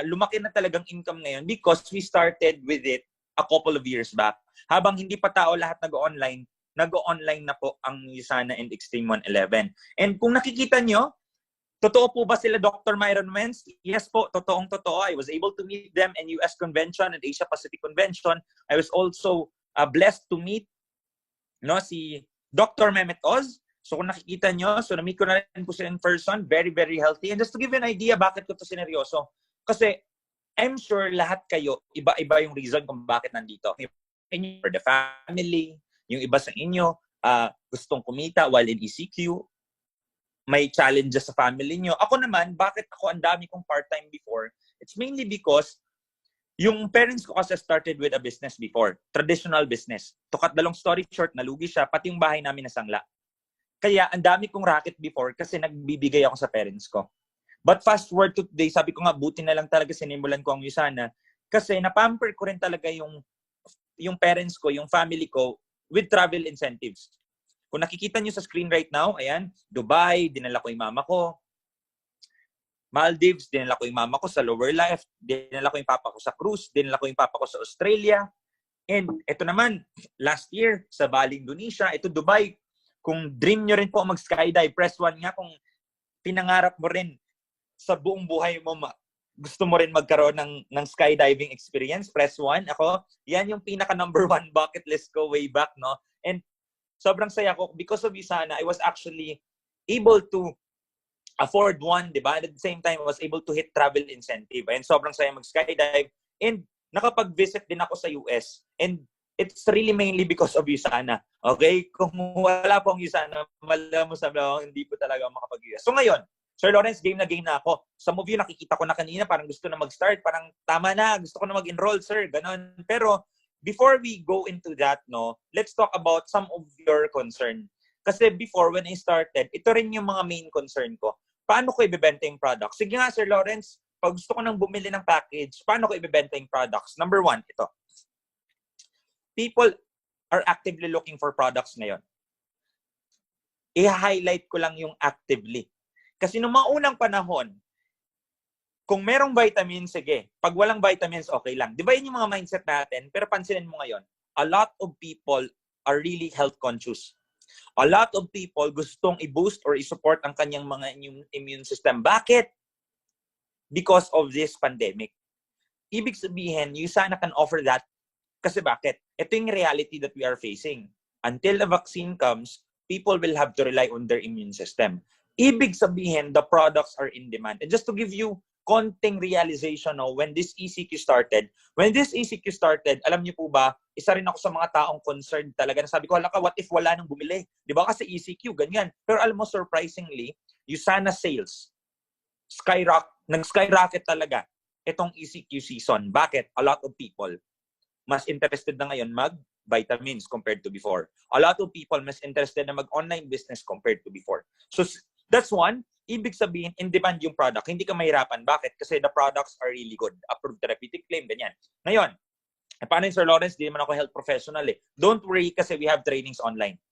Speaker 1: lumaki na talagang income ngayon because we started with it a couple of years back. Habang hindi pa tao lahat nag-online na po ang USANA and Extreme 111. And kung nakikita nyo, totoo po ba sila Dr. Myron Wentz? Yes po, totoong-totoo. I was able to meet them in US Convention and Asia Pacific Convention. I was also blessed to meet si Dr. Mehmet Oz. So kung nakikita nyo, so na-meet ko na rin po sila in person. Very, very healthy. And just to give you an idea, bakit ko ito sineryoso? Kasi I'm sure lahat kayo, iba-iba yung reason kung bakit nandito. For the family, yung iba sa inyo, gustong kumita while in ECQ, may challenges sa family nyo. Ako naman, bakit ako ang dami kong part-time before? It's mainly because Yung parents ko kasi started with a business before. Traditional business. To cut the long story short, nalugi siya, pati yung bahay namin nasangla. Kaya ang dami kong racket before kasi nagbibigay ako sa parents ko. But fast forward to today, sabi ko nga, buti na lang talaga sinimulan ko ang Usana kasi napamper ko rin talaga yung parents ko, yung family ko with travel incentives. Kung nakikita nyo sa screen right now, ayan, Dubai, dinala ko yung mama ko. Maldives, dinala ko yung mama ko sa Lower Life. Dinala ko yung papa ko sa cruise. Dinala ko yung papa ko sa Australia. And ito naman, last year, sa Bali, Indonesia. Ito, Dubai. Kung dream nyo rin po mag-skydive, press 1 nga. Kung pinangarap mo rin sa buong buhay mo, gusto mo rin magkaroon ng skydiving experience, press 1. Ako, yan yung pinaka number 1 bucket list ko way back, no? And sobrang saya ko. Because of Usana, I was actually able to afford one, di ba? At the same time, I was able to hit travel incentive. And sobrang saya mag-skydive. And nakapag-visit din ako sa US. And it's really mainly because of Usana. Okay? Kung wala pong Usana, malam mo sabi ako, hindi po talaga makapag-US. So ngayon, Sir Lawrence, game na ako. Some of you, nakikita ko na kanina, parang gusto na mag-start. Parang tama na, gusto ko na mag-enroll, sir. Ganon. Pero before we go into that, no, let's talk about some of your concern. Kasi before, when I started, ito rin yung mga main concern ko. Paano ko ibebenta yung products? Sige nga, Sir Lawrence, pag gusto ko nang bumili ng package, paano ko ibebenta yung products? Number 1, ito. People are actively looking for products ngayon. I-highlight ko lang yung actively. Kasi nung mga unang panahon, kung merong vitamins, sige. Pag walang vitamins, okay lang. Di ba yun yung mga mindset natin? Pero pansinin mo ngayon, a lot of people are really health conscious. A lot of people gustong i-boost or i-support ang kanyang mga immune system. Bakit? Because of this pandemic. Ibig sabihin, Usana can offer that. Kasi bakit? Ito yung reality that we are facing. Until the vaccine comes, people will have to rely on their immune system. Ibig sabihin, the products are in demand. And just to give you konting realization, no, when this ECQ started, alam niyo po ba, isa rin ako sa mga taong concerned talaga. Nasabi ko, hala ka, what if wala nang bumili? Di ba kasi ECQ, ganyan. Pero alam mo, surprisingly, Usana sales, nag-skyrocket talaga itong ECQ season. Bakit? A lot of people mas interested na ngayon mag-vitamins compared to before. A lot of people mas interested na mag-online business compared to before. So, that's one. Ibig sabihin, in demand yung product. Hindi ka mahirapan. Bakit? Kasi the products are really good. Approved therapeutic claim, ganyan. Ngayon, paano yung Sir Lawrence? Di naman ako health professional eh. Don't worry kasi we have trainings online.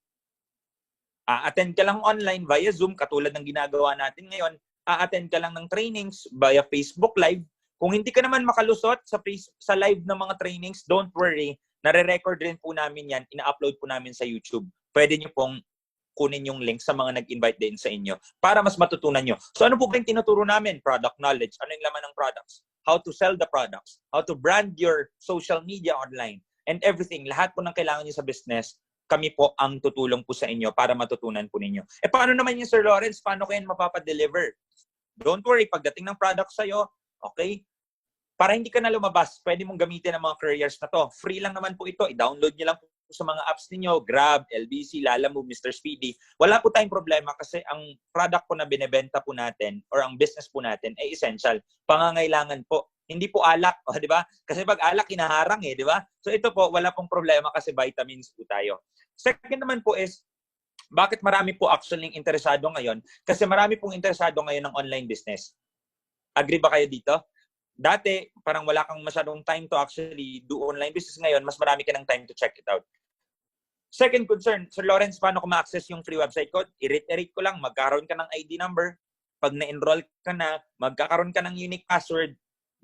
Speaker 1: Attend ka lang online via Zoom, katulad ng ginagawa natin ngayon. Attend ka lang ng trainings via Facebook Live. Kung hindi ka naman makalusot sa live ng mga trainings, don't worry. Nare-record rin po namin yan. Ina-upload po namin sa YouTube. Pwede nyo pong kunin yung link sa mga nag-invite din sa inyo para mas matutunan nyo. So ano po ba yung tinuturo namin? Product knowledge. Ano yung laman ng products? How to sell the products. How to brand your social media online. And everything. Lahat po ng kailangan nyo sa business, kami po ang tutulong po sa inyo para matutunan po ninyo. Paano naman yung Sir Lawrence? Paano kayo mapapadeliver? Don't worry. Pagdating ng product sa'yo, okay? Para hindi ka na lumabas, pwede mong gamitin ang mga couriers na to. Free lang naman po ito. I-download nyo lang po sa mga apps ninyo, Grab, LBC, Lalamove, Mr. Speedy. Wala po tayong problema kasi ang product po na binebenta po natin or ang business po natin ay essential. Pangangailangan po. Hindi po alak, di ba? Kasi pag alak, hinaharang di ba? So ito po, wala pong problema kasi vitamins po tayo. Second naman po is, bakit marami po actually interesado ngayon? Kasi marami pong interesado ngayon ng online business. Agree ba kayo dito? Dati, parang wala kang masyadong time to actually do online business. Ngayon, mas marami ka ng time to check it out. Second concern, Sir Lawrence, paano ko ma-access yung free website ko? I-reiterate ko lang, magkaroon ka ng ID number. Pag na-enroll ka na, magkakaroon ka ng unique password,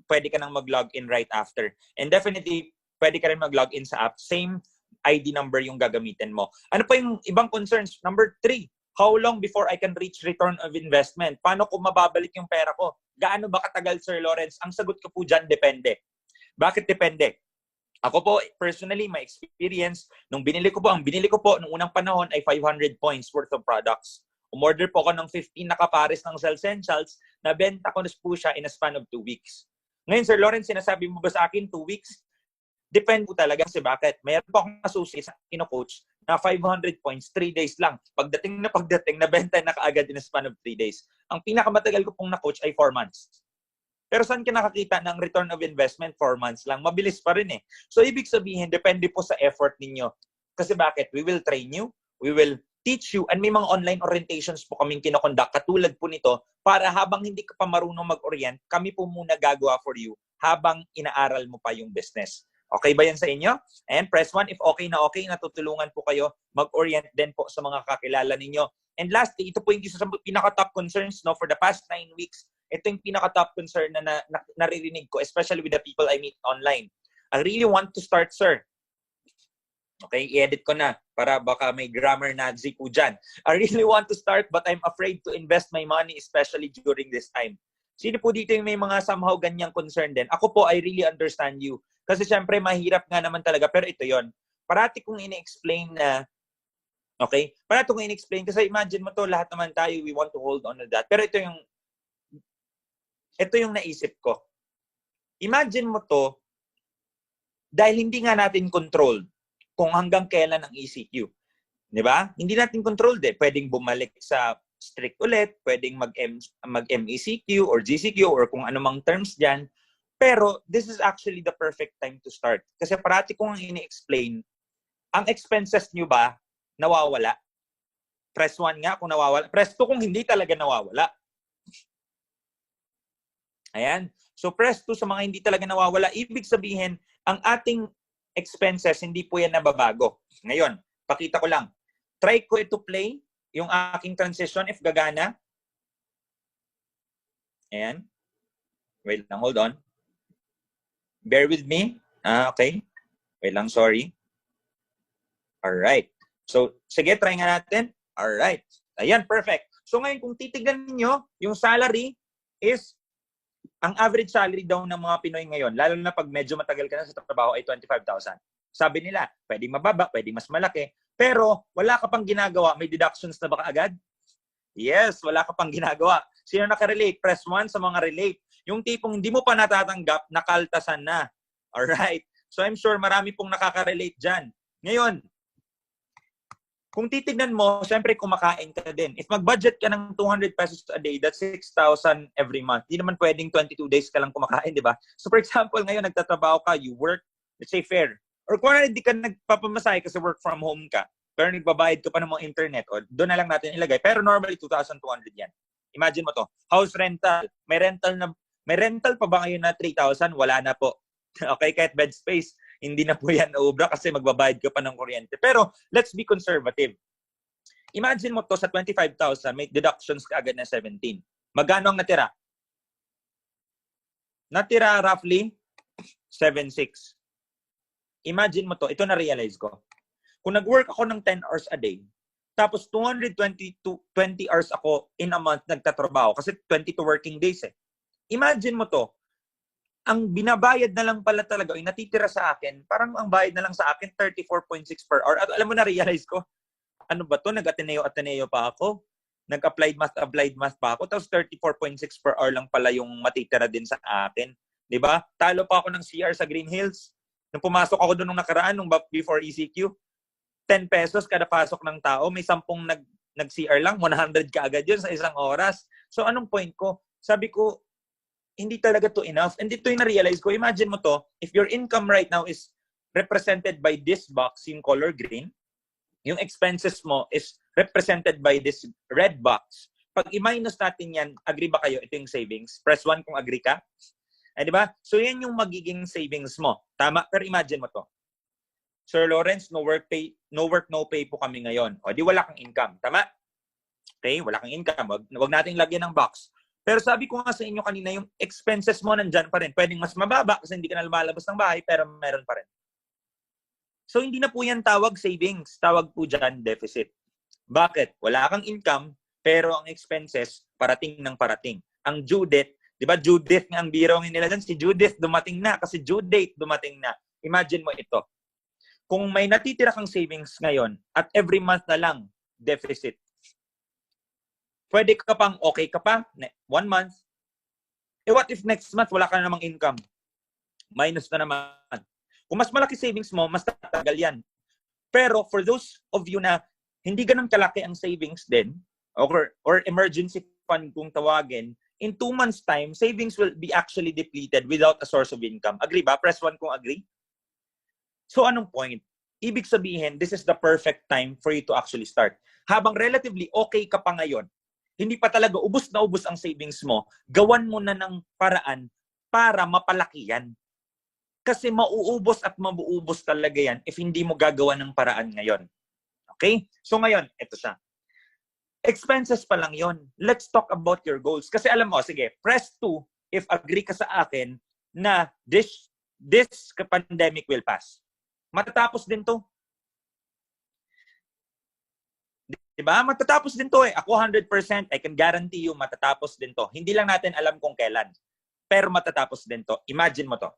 Speaker 1: pwede ka nang mag-login right after. And definitely, pwede ka rin mag-login sa app. Same ID number yung gagamitin mo. Ano pa yung ibang concerns? Number 3, how long before I can reach return of investment? Paano ko mababalik yung pera ko? Gaano ba katagal, Sir Lawrence? Ang sagot ko po dyan, depende. Bakit depende? Ako po, personally, my experience, ang binili ko po nung unang panahon ay 500 points worth of products. Umorder po ako ng 15 na kapares ng Cellsentials, nabenta ko na po siya in a span of 2 weeks. Ngayon, Sir Lawrence, sinasabi mo ba sa akin 2 weeks? Depende po talaga kasi bakit? Mayroon po akong nasusi sa kino-coach na 500 points, 3 days lang. Pagdating, nabenta na kaagad in a span of 3 days. Ang pinakamatagal ko pong na-coach ay 4 months. Pero saan ka nakakita ng return of investment? 4 months lang. Mabilis pa rin eh. So, ibig sabihin, depende po sa effort ninyo. Kasi bakit? We will train you. We will teach you. And may mga online orientations po kaming kinokonduct. Katulad po nito, para habang hindi ka pa marunong mag-orient, kami po muna gagawa for you habang inaaral mo pa yung business. Okay ba yan sa inyo? And press 1 if okay, natutulungan po kayo mag-orient din po sa mga kakilala ninyo. And lastly, ito po yung isa sa pinaka-top concerns no, for the past 9 weeks. Ito yung pinaka-top concern na naririnig ko, especially with the people I meet online. I really want to start, sir. Okay, i-edit ko na para baka may grammar Nazi po dyan. I really want to start but I'm afraid to invest my money especially during this time. Sino po dito yung may mga somehow ganyang concern din? Ako po, I really understand you. Kasi syempre, mahirap nga naman talaga. Pero ito yon. Parati kong ini-explain na, okay? Parati kong ini-explain kasi imagine mo to, lahat naman tayo, we want to hold on to that. Pero ito yung naisip ko. Imagine mo to, dahil hindi nga natin controlled kung hanggang kailan ang ECQ. Di ba? Hindi natin controlled eh. Pwedeng bumalik sa strict ulit, pwedeng mag-MECQ or GCQ or kung anumang terms dyan. Pero this is actually the perfect time to start. Kasi parati kong ini-explain, ang expenses nyo ba nawawala? Press 1 nga kung nawawala. Press 2 kung hindi talaga nawawala. Ayan. So press 2 sa mga hindi talaga nawawala. Ibig sabihin, ang ating expenses, hindi po yan nababago. Ngayon, pakita ko lang. Try ko ito play, yung aking transition, if gagana. Ayan. Wait lang, hold on. Bear with me. Okay. Wait lang, sorry. Alright. So, sige, try nga natin. Alright. Ayan, perfect. So ngayon, kung titignan niyo yung salary is ang average salary daw ng mga Pinoy ngayon, lalo na pag medyo matagal ka na sa trabaho, ay 25,000. Sabi nila, pwedeng mababa, pwedeng mas malaki. Pero wala ka pang ginagawa. May deductions na ba agad? Yes, wala ka pang ginagawa. Sino nakarelate? Press 1 sa mga relate. Yung tipong hindi mo pa natatanggap, nakaltasan na. Alright? So I'm sure marami pong nakaka-relate dyan. Ngayon, kung titignan mo, syempre kumakain ka din. If mag-budget ka ng 200 pesos a day, that's 6,000 every month. Di naman pwedeng 22 days ka lang kumakain, di ba? So for example, ngayon nagtatrabaho ka, you work, let's say fair. Or kung hindi ka nagpapamasahe kasi work from home ka, pero nagbabayad ka pa ng mga internet, o doon na lang natin ilagay. Pero normally, 2,200 yan. Imagine mo to. House rental. May rental pa ba ngayon na 3,000? Wala na po. Okay, kahit bed space, hindi na po yan naubra kasi magbabayad ka pa ng kuryente. Pero let's be conservative. Imagine mo to sa 25,000, may deductions ka agad na 17. Magkano ang natira? Natira roughly 7,600. Imagine mo to, ito na-realize ko. Kung nag-work ako ng 10 hours a day, tapos 220 hours ako in a month nagtatrabaho kasi 22 working days eh. Imagine mo to, ang binabayad na lang pala talaga, yung natitira sa akin, parang ang bayad na lang sa akin, 34.6 per hour. At alam mo, na-realize ko, ano ba to? Nag-Ateneo pa ako. Nag-applied math pa ako. Tapos 34.6 per hour lang pala yung matitira din sa akin. Diba? Talo pa ako ng CR sa Green Hills. Nung pumasok ako doon nung nakaraan, nung before ECQ, 10 pesos kada pasok ng tao. May 10 nag-CR lang, 100 ka agad yun sa isang oras. So anong point ko? Sabi ko, hindi talaga to enough. And dito yung na-realize ko, imagine mo to, if your income right now is represented by this box, yung color green, yung expenses mo is represented by this red box. Pag i-minus natin yan, agree ba kayo? Ito yung savings. Press 1 kung agree ka. Di ba? So yan yung magiging savings mo. Tama? Pero imagine mo to. Sir Lawrence, no work, no pay po kami ngayon. O di wala kang income. Tama? Okay? Wala kang income. Wag nating lagyan ng box. Pero sabi ko nga sa inyo kanina, yung expenses mo nandyan pa rin. Pwedeng mas mababa kasi hindi ka na lumalabas ng bahay, pero meron pa rin. So hindi na po yan tawag savings. Tawag po dyan deficit. Bakit? Wala kang income, pero ang expenses parating ng parating. Ang due date, di ba Judith nga ang birong nila dyan, si Judith dumating na kasi due date dumating na. Imagine mo ito. Kung may natitira kang savings ngayon at every month na lang deficit, pwede ka pang okay ka pa, 1 month. What if next month wala ka na namang income? Minus na naman. Kung mas malaki savings mo, mas tatagal yan. Pero for those of you na hindi ganun kalaki ang savings din, or emergency fund kung tawagin, in 2 months' time, savings will be actually depleted without a source of income. Agree ba? Press 1 kung agree. So anong point? Ibig sabihin, this is the perfect time for you to actually start. Habang relatively okay ka pa ngayon, hindi pa talaga ubos na ubos ang savings mo, gawan mo na ng paraan para mapalaki yan. Kasi mauubos at mabuubos talaga yan if hindi mo gagawa ng paraan ngayon. Okay? So ngayon, ito siya. Expenses pa lang yon. Let's talk about your goals. Kasi alam mo, sige, press 2 if agree ka sa akin na this pandemic will pass. Matatapos din to. Diba? Matatapos din to eh. Ako 100%, I can guarantee you, matatapos din to. Hindi lang natin alam kung kailan. Pero matatapos din to. Imagine mo to.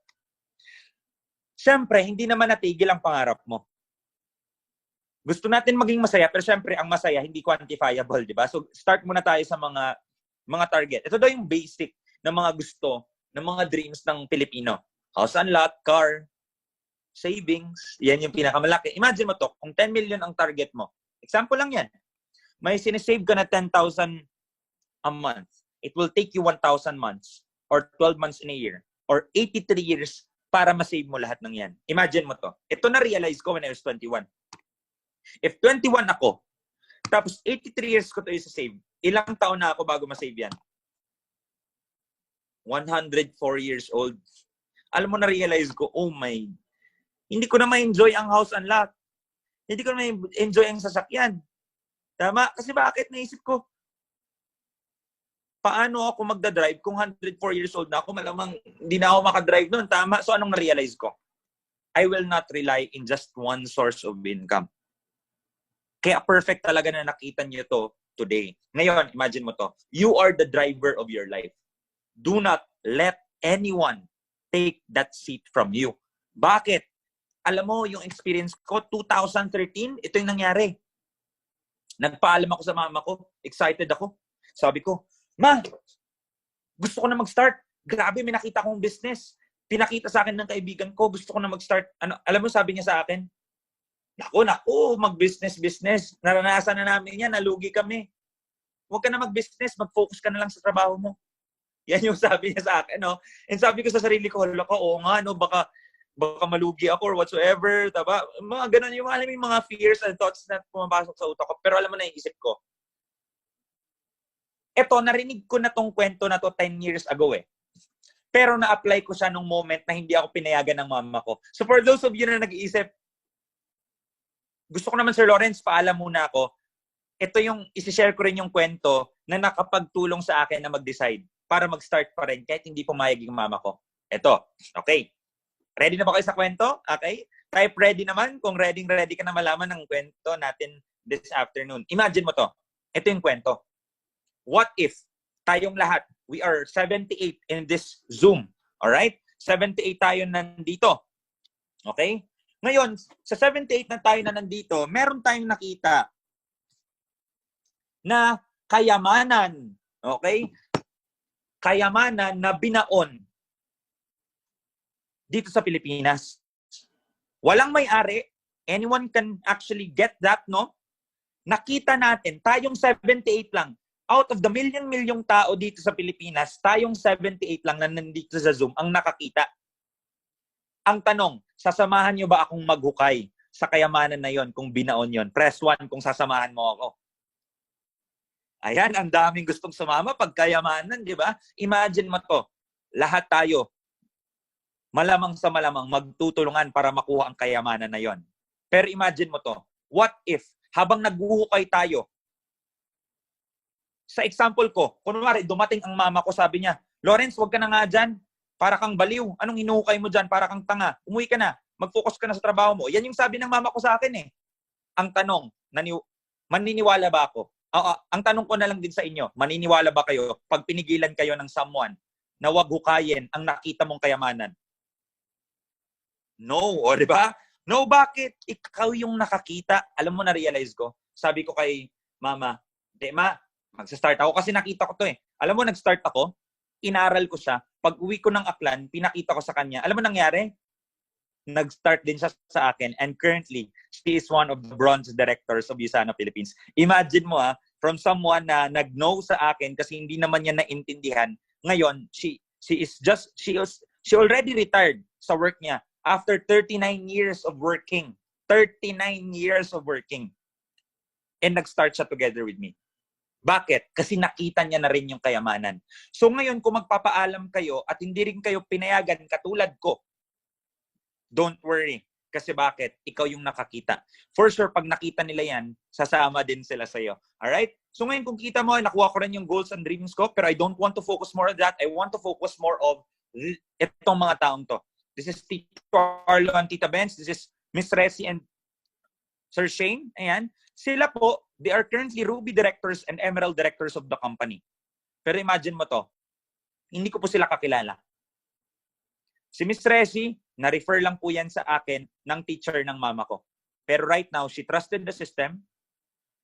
Speaker 1: Siyempre, hindi naman natigil ang pangarap mo. Gusto natin maging masaya, pero siyempre, ang masaya, hindi quantifiable, di ba? So, start muna tayo sa mga target. Ito daw yung basic na mga gusto, ng mga dreams ng Pilipino. House and lot, car, savings, yan yung pinakamalaki. Imagine mo to, kung 10 million ang target mo, example lang yan, may sinisave ka na 10,000 a month. It will take you 1,000 months or 12 months in a year or 83 years para masave mo lahat ng yan. Imagine mo to. Ito na-realize ko when I was 21. If 21 ako, tapos 83 years ko to isa-save, ilang taon na ako bago masave yan? 104 years old. Alam mo, na-realize ko, oh my, hindi ko na ma-enjoy ang house and lot. Hindi ko na ma-enjoy ang sasakyan. Tama? Kasi bakit? Naisip ko, paano ako magdadrive kung 104 years old na ako? Malamang hindi na ako makadrive noon. Tama? So anong na-realize ko? I will not rely in just one source of income. Kaya perfect talaga na nakita niyo to today. Ngayon, imagine mo to. You are the driver of your life. Do not let anyone take that seat from you. Bakit? Alam mo, yung experience ko, 2013, ito yung nangyari. Nagpaalam ako sa mama ko. Excited ako. Sabi ko, Ma, gusto ko na mag-start. Grabe, may nakita kong business. Pinakita sa akin ng kaibigan ko, gusto ko na mag-start. Ano, alam mo, sabi niya sa akin, Naku, mag-business. Naranasan na namin yan, nalugi kami. Huwag ka na mag-business, mag-focus ka na lang sa trabaho mo. Yan yung sabi niya sa akin, no? And sabi ko sa sarili ko, oo nga, no, baka malugi ako or whatsoever, taba? Mga ganun, yung alam yung mga fears and thoughts na pumapasok sa utak ko. Pero alam mo na yung isip ko. Eto, narinig ko na tong kwento na to 10 years ago eh. Pero na-apply ko siya nung moment na hindi ako pinayagan ng mama ko. So for those of you na nag-iisip, gusto ko naman, Sir Lawrence, paalam muna ako. Ito yung, isi-share ko rin yung kwento na nakapagtulong sa akin na mag-decide para mag-start pa rin kahit hindi pumayag yung mama ko. Ito, okay. Ready na ba kayo sa kwento? Okay? Type ready naman kung ready ka na malaman ng kwento natin this afternoon. Imagine mo to. Ito yung kwento. What if tayong lahat, we are 78 in this Zoom. Alright? 78 tayo nandito. Okay? Ngayon, sa 78 na tayo na nandito, meron tayong nakita na kayamanan. Okay? Kayamanan na binaon dito sa Pilipinas. Walang may-ari. Anyone can actually get that, no? Nakita natin, tayong 78 lang. Out of the million tao dito sa Pilipinas, tayong 78 lang na nandito sa Zoom ang nakakita. Ang tanong, sasamahan niyo ba akong maghukay sa kayamanan na yon kung binaon yon? Press 1 kung sasamahan mo ako. Ayan, ang daming gustong sumama pag kayamanan, di ba? Imagine mo to, lahat tayo, malamang sa malamang magtutulungan para makuha ang kayamanan na yon. Pero imagine mo to, what if, habang naghuhukay tayo, sa example ko, kunwari, dumating ang mama ko, sabi niya, Lawrence, wag ka na nga dyan. Para kang baliw. Anong hinuhukay mo dyan? Para kang tanga. Umuwi ka na. Mag-focus ka na sa trabaho mo. Yan yung sabi ng mama ko sa akin eh. Ang tanong, maniniwala ba ako? Ang tanong ko na lang din sa inyo, maniniwala ba kayo pag pinigilan kayo ng someone na wag hukayin ang nakita mong kayamanan? No, o di ba? No, bakit? Ikaw yung nakakita. Alam mo, na-realize ko. Sabi ko kay mama, di ma, magsa-start ako kasi nakita ko to eh. Alam mo, nag-start ako, inaral ko siya. Pag uwi ko ng Aklan, pinakita ko sa kanya. Alam mo nangyari? Nag-start din siya sa akin. And currently, she is one of the bronze directors of USANA Philippines. Imagine mo from someone na nag-no sa akin kasi hindi naman niya naintindihan. Ngayon, she already retired sa work niya after 39 years of working. 39 years of working. And nag-start siya together with me. Bakit? Kasi nakita niya na rin yung kayamanan. So ngayon, kung magpapaalam kayo at hindi rin kayo pinayagan katulad ko, don't worry. Kasi bakit? Ikaw yung nakakita. For sure, pag nakita nila yan, sasama din sila sa'yo. Alright? So ngayon, kung kita mo, nakuha ko rin yung goals and dreams ko, pero I don't want to focus more on that. I want to focus more of itong mga taong to. This is Tito Arlo and Tita Benz. This is Miss Resi and Sir Shane. Ayan. Sila po, they are currently Ruby directors and Emerald directors of the company. Pero imagine mo to, hindi ko po sila kakilala. Si Miss Resi, na-refer lang po yan sa akin ng teacher ng mama ko. Pero right now, she trusted the system,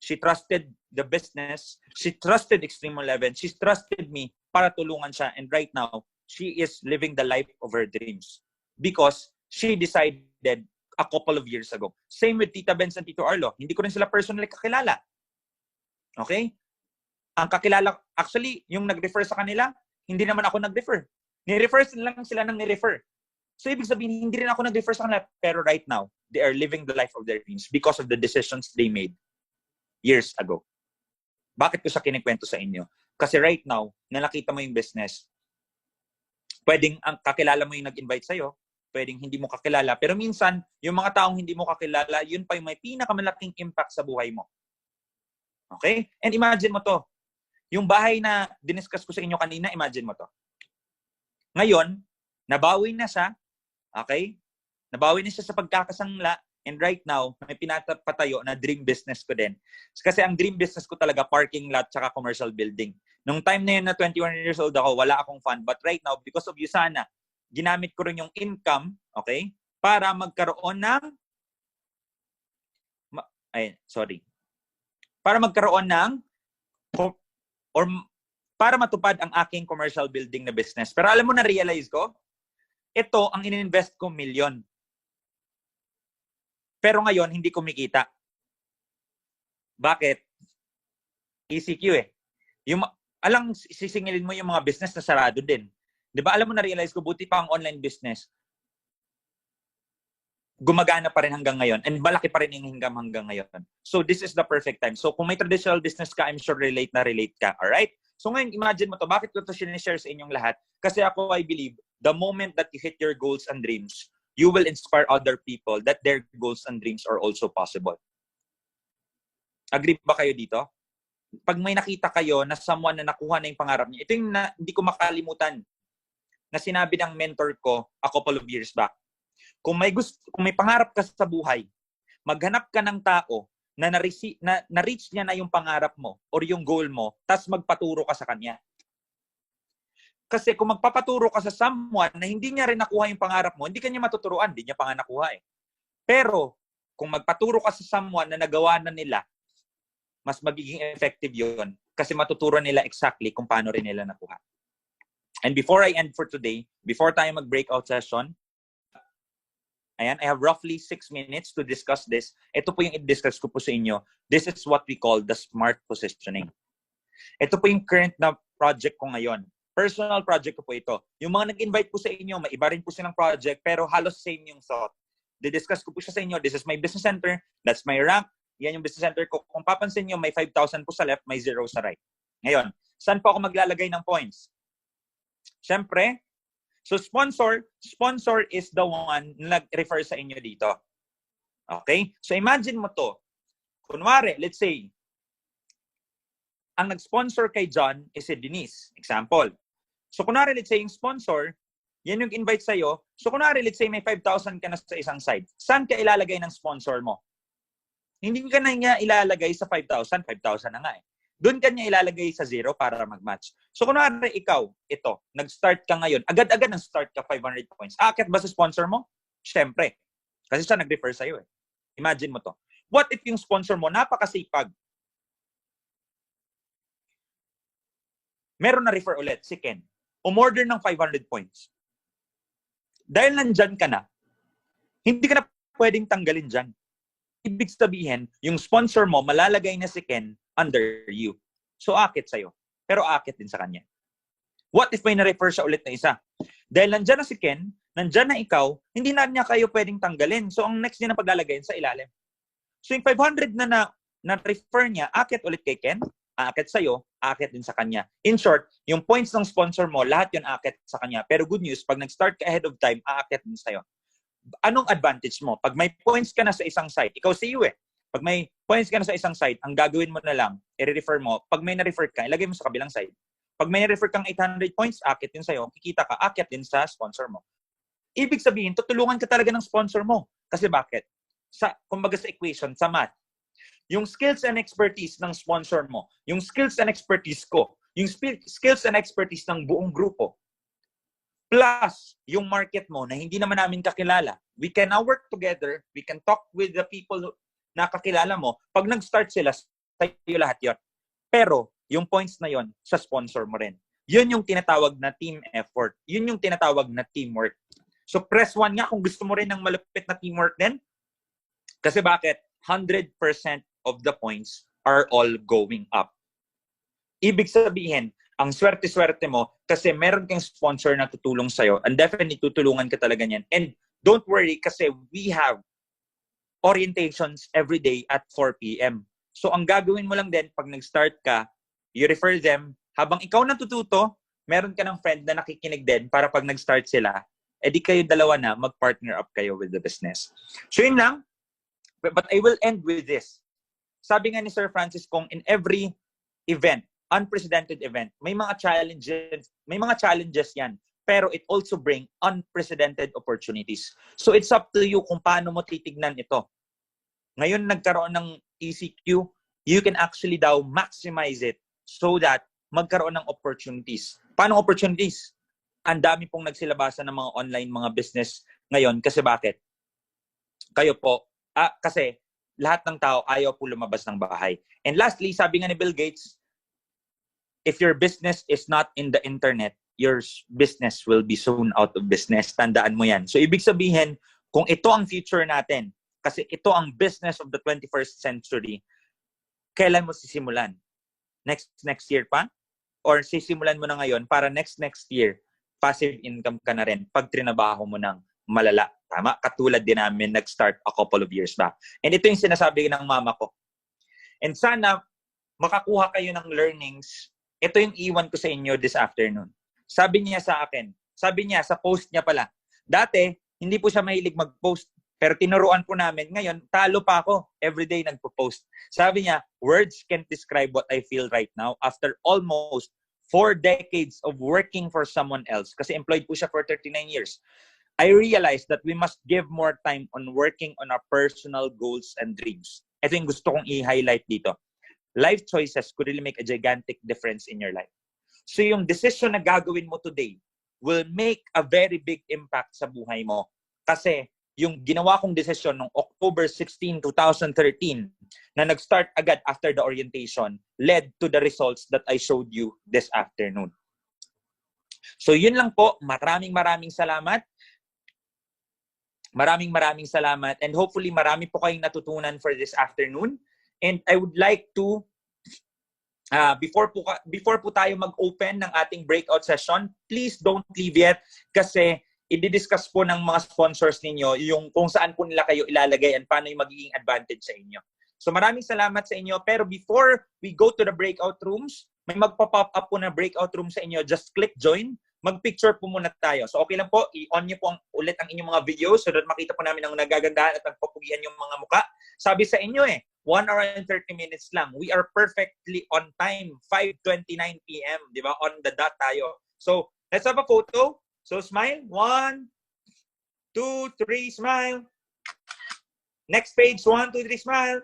Speaker 1: she trusted the business, she trusted Extreme 11, she trusted me para tulungan siya. And right now, she is living the life of her dreams. Because she decided a couple of years ago. Same with Tita Benz and Tito Arlo. Hindi ko rin sila personally kakilala. Okay? Ang kakilala, actually, yung nag-refer sa kanila, hindi naman ako nag-refer. Ni-refer lang sila ng ni-refer. So, ibig sabihin, hindi rin ako nag-refer sa kanila. Pero right now, they are living the life of their dreams because of the decisions they made years ago. Bakit ko siya kinikwento sa inyo? Kasi right now, na nakita mo yung business, pwedeng ang kakilala mo yung nag-invite sa'yo, pwedeng hindi mo kakilala. Pero minsan, yung mga taong hindi mo kakilala, yun pa yung may pinakamalaking impact sa buhay mo. Okay? And imagine mo to. Yung bahay na diniscuss ko sa inyo kanina, imagine mo to. Ngayon, nabawi na siya. Okay? Nabawi na siya sa pagkakasangla. And right now, may pinapatayo na dream business ko din. Kasi ang dream business ko talaga, parking lot tsaka commercial building. Nung time na yun na 21 years old ako, wala akong fund. But right now, because of Usana, ginamit ko rin yung income, okay, para magkaroon ng para magkaroon ng or para matupad ang aking commercial building na business. Pero alam mo, na-realize ko, ito ang ininvest ko $1,000,000. Pero ngayon, hindi kumikita. Bakit? ECQ eh. Sisingilin mo yung mga business na sarado din. Di ba? Alam mo, na-realize ko, buti pa ang online business. Gumagana pa rin hanggang ngayon. And malaki pa rin yung income hanggang ngayon. So, this is the perfect time. So, kung may traditional business ka, I'm sure relate ka. Alright? So, ngayon, imagine mo to. Bakit ko ito sinishare sa inyong lahat? Kasi ako, I believe, the moment that you hit your goals and dreams, you will inspire other people that their goals and dreams are also possible. Agree ba kayo dito? Pag may nakita kayo na someone na nakuha na yung pangarap niya, ito yung hindi ko makalimutan na sinabi ng mentor ko a couple of years back. Kung may pangarap ka sa buhay, maghanap ka ng tao na na-reach niya na yung pangarap mo or yung goal mo, tas magpaturo ka sa kanya. Kasi kung magpapaturo ka sa someone na hindi niya rin nakuha yung pangarap mo, hindi kanya matuturuan, hindi niya pa nga nakuha eh. Pero kung magpaturo ka sa someone na nagawa na nila, mas magiging effective yun kasi matuturuan nila exactly kung paano rin nila nakuha. And before I end for today, before tayo mag-breakout session, ayan, I have roughly 6 minutes to discuss this. Ito po yung i-discuss ko po sa inyo. This is what we call the smart positioning. Ito po yung current na project ko ngayon. Personal project ko po ito. Yung mga nag-invite po sa inyo, may iba rin po silang project, pero halos same yung thought. Di-discuss ko po siya sa inyo. This is my business center. That's my rank. Yan yung business center ko. Kung papansin nyo, may 5,000 po sa left, may 0 sa right. Ngayon, saan po ako maglalagay ng points? Siyempre, so sponsor is the one na nag-refer sa inyo dito. Okay? So imagine mo to. Kunwari, let's say, ang nag-sponsor kay John is si Denise. Example. So kunwari, let's say, yung sponsor, yan yung invite sa'yo. So kunwari, let's say, may 5,000 ka na sa isang side. Saan ka ilalagay ng sponsor mo? Hindi ka na niya ilalagay sa 5,000. 5,000 na nga eh. Doon ka niya ilalagay sa 0 para mag-match. So kunwari, ikaw, ito, nag-start ka ngayon. Agad-agad nag-start ka 500 points. Akit ba sa sponsor mo? Siyempre. Kasi siya nag-refer sa'yo eh. Imagine mo to. What if yung sponsor mo napakasipag? Meron na refer ulit, si Ken. Umorder ng 500 points. Dahil nandyan ka na, hindi ka na pwedeng tanggalin dyan. Ibig sabihin, yung sponsor mo, malalagay na si Ken under you. So, akit sa'yo. Pero akit din sa kanya. What if may na-refer siya ulit na isa? Dahil nandyan na si Ken, nandyan na ikaw, hindi na niya kayo pwedeng tanggalin. So, ang next niya na paglalagayin sa ilalim. So, yung 500 na-refer niya, akit ulit kay Ken, akit sa'yo, akit din sa kanya. In short, yung points ng sponsor mo, lahat yun akit sa kanya. Pero good news, pag nag-start ka ahead of time, aakit din sa'yo. Anong advantage mo? Pag may points ka na sa isang site, ikaw si you Pag may points ka na sa isang site, ang gagawin mo na lang, i-refer mo. Pag may na-refer ka, ilagay mo sa kabilang site. Pag may na-refer kang 800 points, akit din sa'yo. Kikita ka, akit din sa sponsor mo. Ibig sabihin, tutulungan ka talaga ng sponsor mo. Kasi bakit? Kumbaga sa equation, sa math, yung skills and expertise ng sponsor mo, yung skills and expertise ko, yung skills and expertise ng buong grupo, plus yung market mo na hindi naman namin kakilala, we can now work together, we can talk with the people na kakilala mo. Pag nag-start sila, sa'yo lahat yun. Pero, yung points na yon sa sponsor mo rin. Yun yung tinatawag na team effort. Yun yung tinatawag na teamwork. So, press 1 nga kung gusto mo rin ng malupit na teamwork din. Kasi bakit? 100% of the points are all going up. Ibig sabihin, ang swerte-swerte mo kasi meron kang sponsor na tutulong sa'yo and definitely tutulungan ka talaga niyan. And don't worry kasi we have orientations every day at 4 p.m. So, ang gagawin mo lang din, pag nag-start ka, you refer them. Habang ikaw natututo, meron ka ng friend na nakikinig din para pag nag-start sila, edi kayo dalawa na, mag-partner up kayo with the business. So, yun lang. But I will end with this. Sabi nga ni Sir Francis kung in every event, unprecedented event, may mga challenges yan. Pero it also bring unprecedented opportunities. So it's up to you kung paano mo titignan ito. Ngayon nagkaroon ng ECQ, you can actually daw maximize it so that magkaroon ng opportunities. Paano opportunities? Ang dami pong nagsilabasan ng mga online mga business ngayon. Kasi bakit? Kayo po, kasi lahat ng tao ayaw po lumabas ng bahay. And lastly, sabi nga ni Bill Gates, if your business is not in the internet, your business will be soon out of business. Tandaan mo yan. So, ibig sabihin, kung ito ang future natin, kasi ito ang business of the 21st century, kailan mo sisimulan? Next year pa? Or sisimulan mo na ngayon para next year, passive income ka na rin pag trinabaho mo ng malala. Tama? Katulad din namin nag-start a couple of years back. And ito yung sinasabi ng mama ko. And sana makakuha kayo ng learnings. Ito yung iwan ko sa inyo this afternoon. Sabi niya sa akin, sabi niya sa post niya pala, dati, hindi po siya mahilig mag-post, pero tinuruan po namin. Ngayon, talo pa ako. Everyday nagpo-post. Sabi niya, words can't describe what I feel right now after almost 4 decades of working for someone else. Kasi employed po siya for 39 years. I realized that we must give more time on working on our personal goals and dreams. Ito yung gusto kong i-highlight dito. Life choices could really make a gigantic difference in your life. So yung decision na gagawin mo today will make a very big impact sa buhay mo. Kasi yung ginawa kong decision noong October 16, 2013 na nag-start agad after the orientation led to the results that I showed you this afternoon. So yun lang po. Maraming salamat. Maraming salamat. And hopefully marami po kayong natutunan for this afternoon. And I would like to before po tayo mag-open ng ating breakout session, please don't leave yet kasi i-discuss po ng mga sponsors ninyo yung kung saan po nila kayo ilalagay and paano yung magiging advantage sa inyo. So maraming salamat sa inyo. Pero before we go to the breakout rooms, may magpa-pop up po na breakout room sa inyo. Just click join. Mag-picture po muna tayo. So okay lang po, i-on nyo po ulit ang inyong mga videos so that makita po namin ang nagagandahan at nagpapugian yung mga muka. Sabi sa inyo 1 hour and 30 minutes lang. We are perfectly on time. 5:29 p.m. Di ba? On the dot tayo. So, let's have a photo. So, smile. 1, 2, 3, smile. Next page, 1, 2, 3, smile.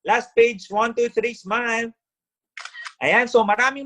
Speaker 1: Last page, 1, 2, 3, smile. Ayan. So, maraming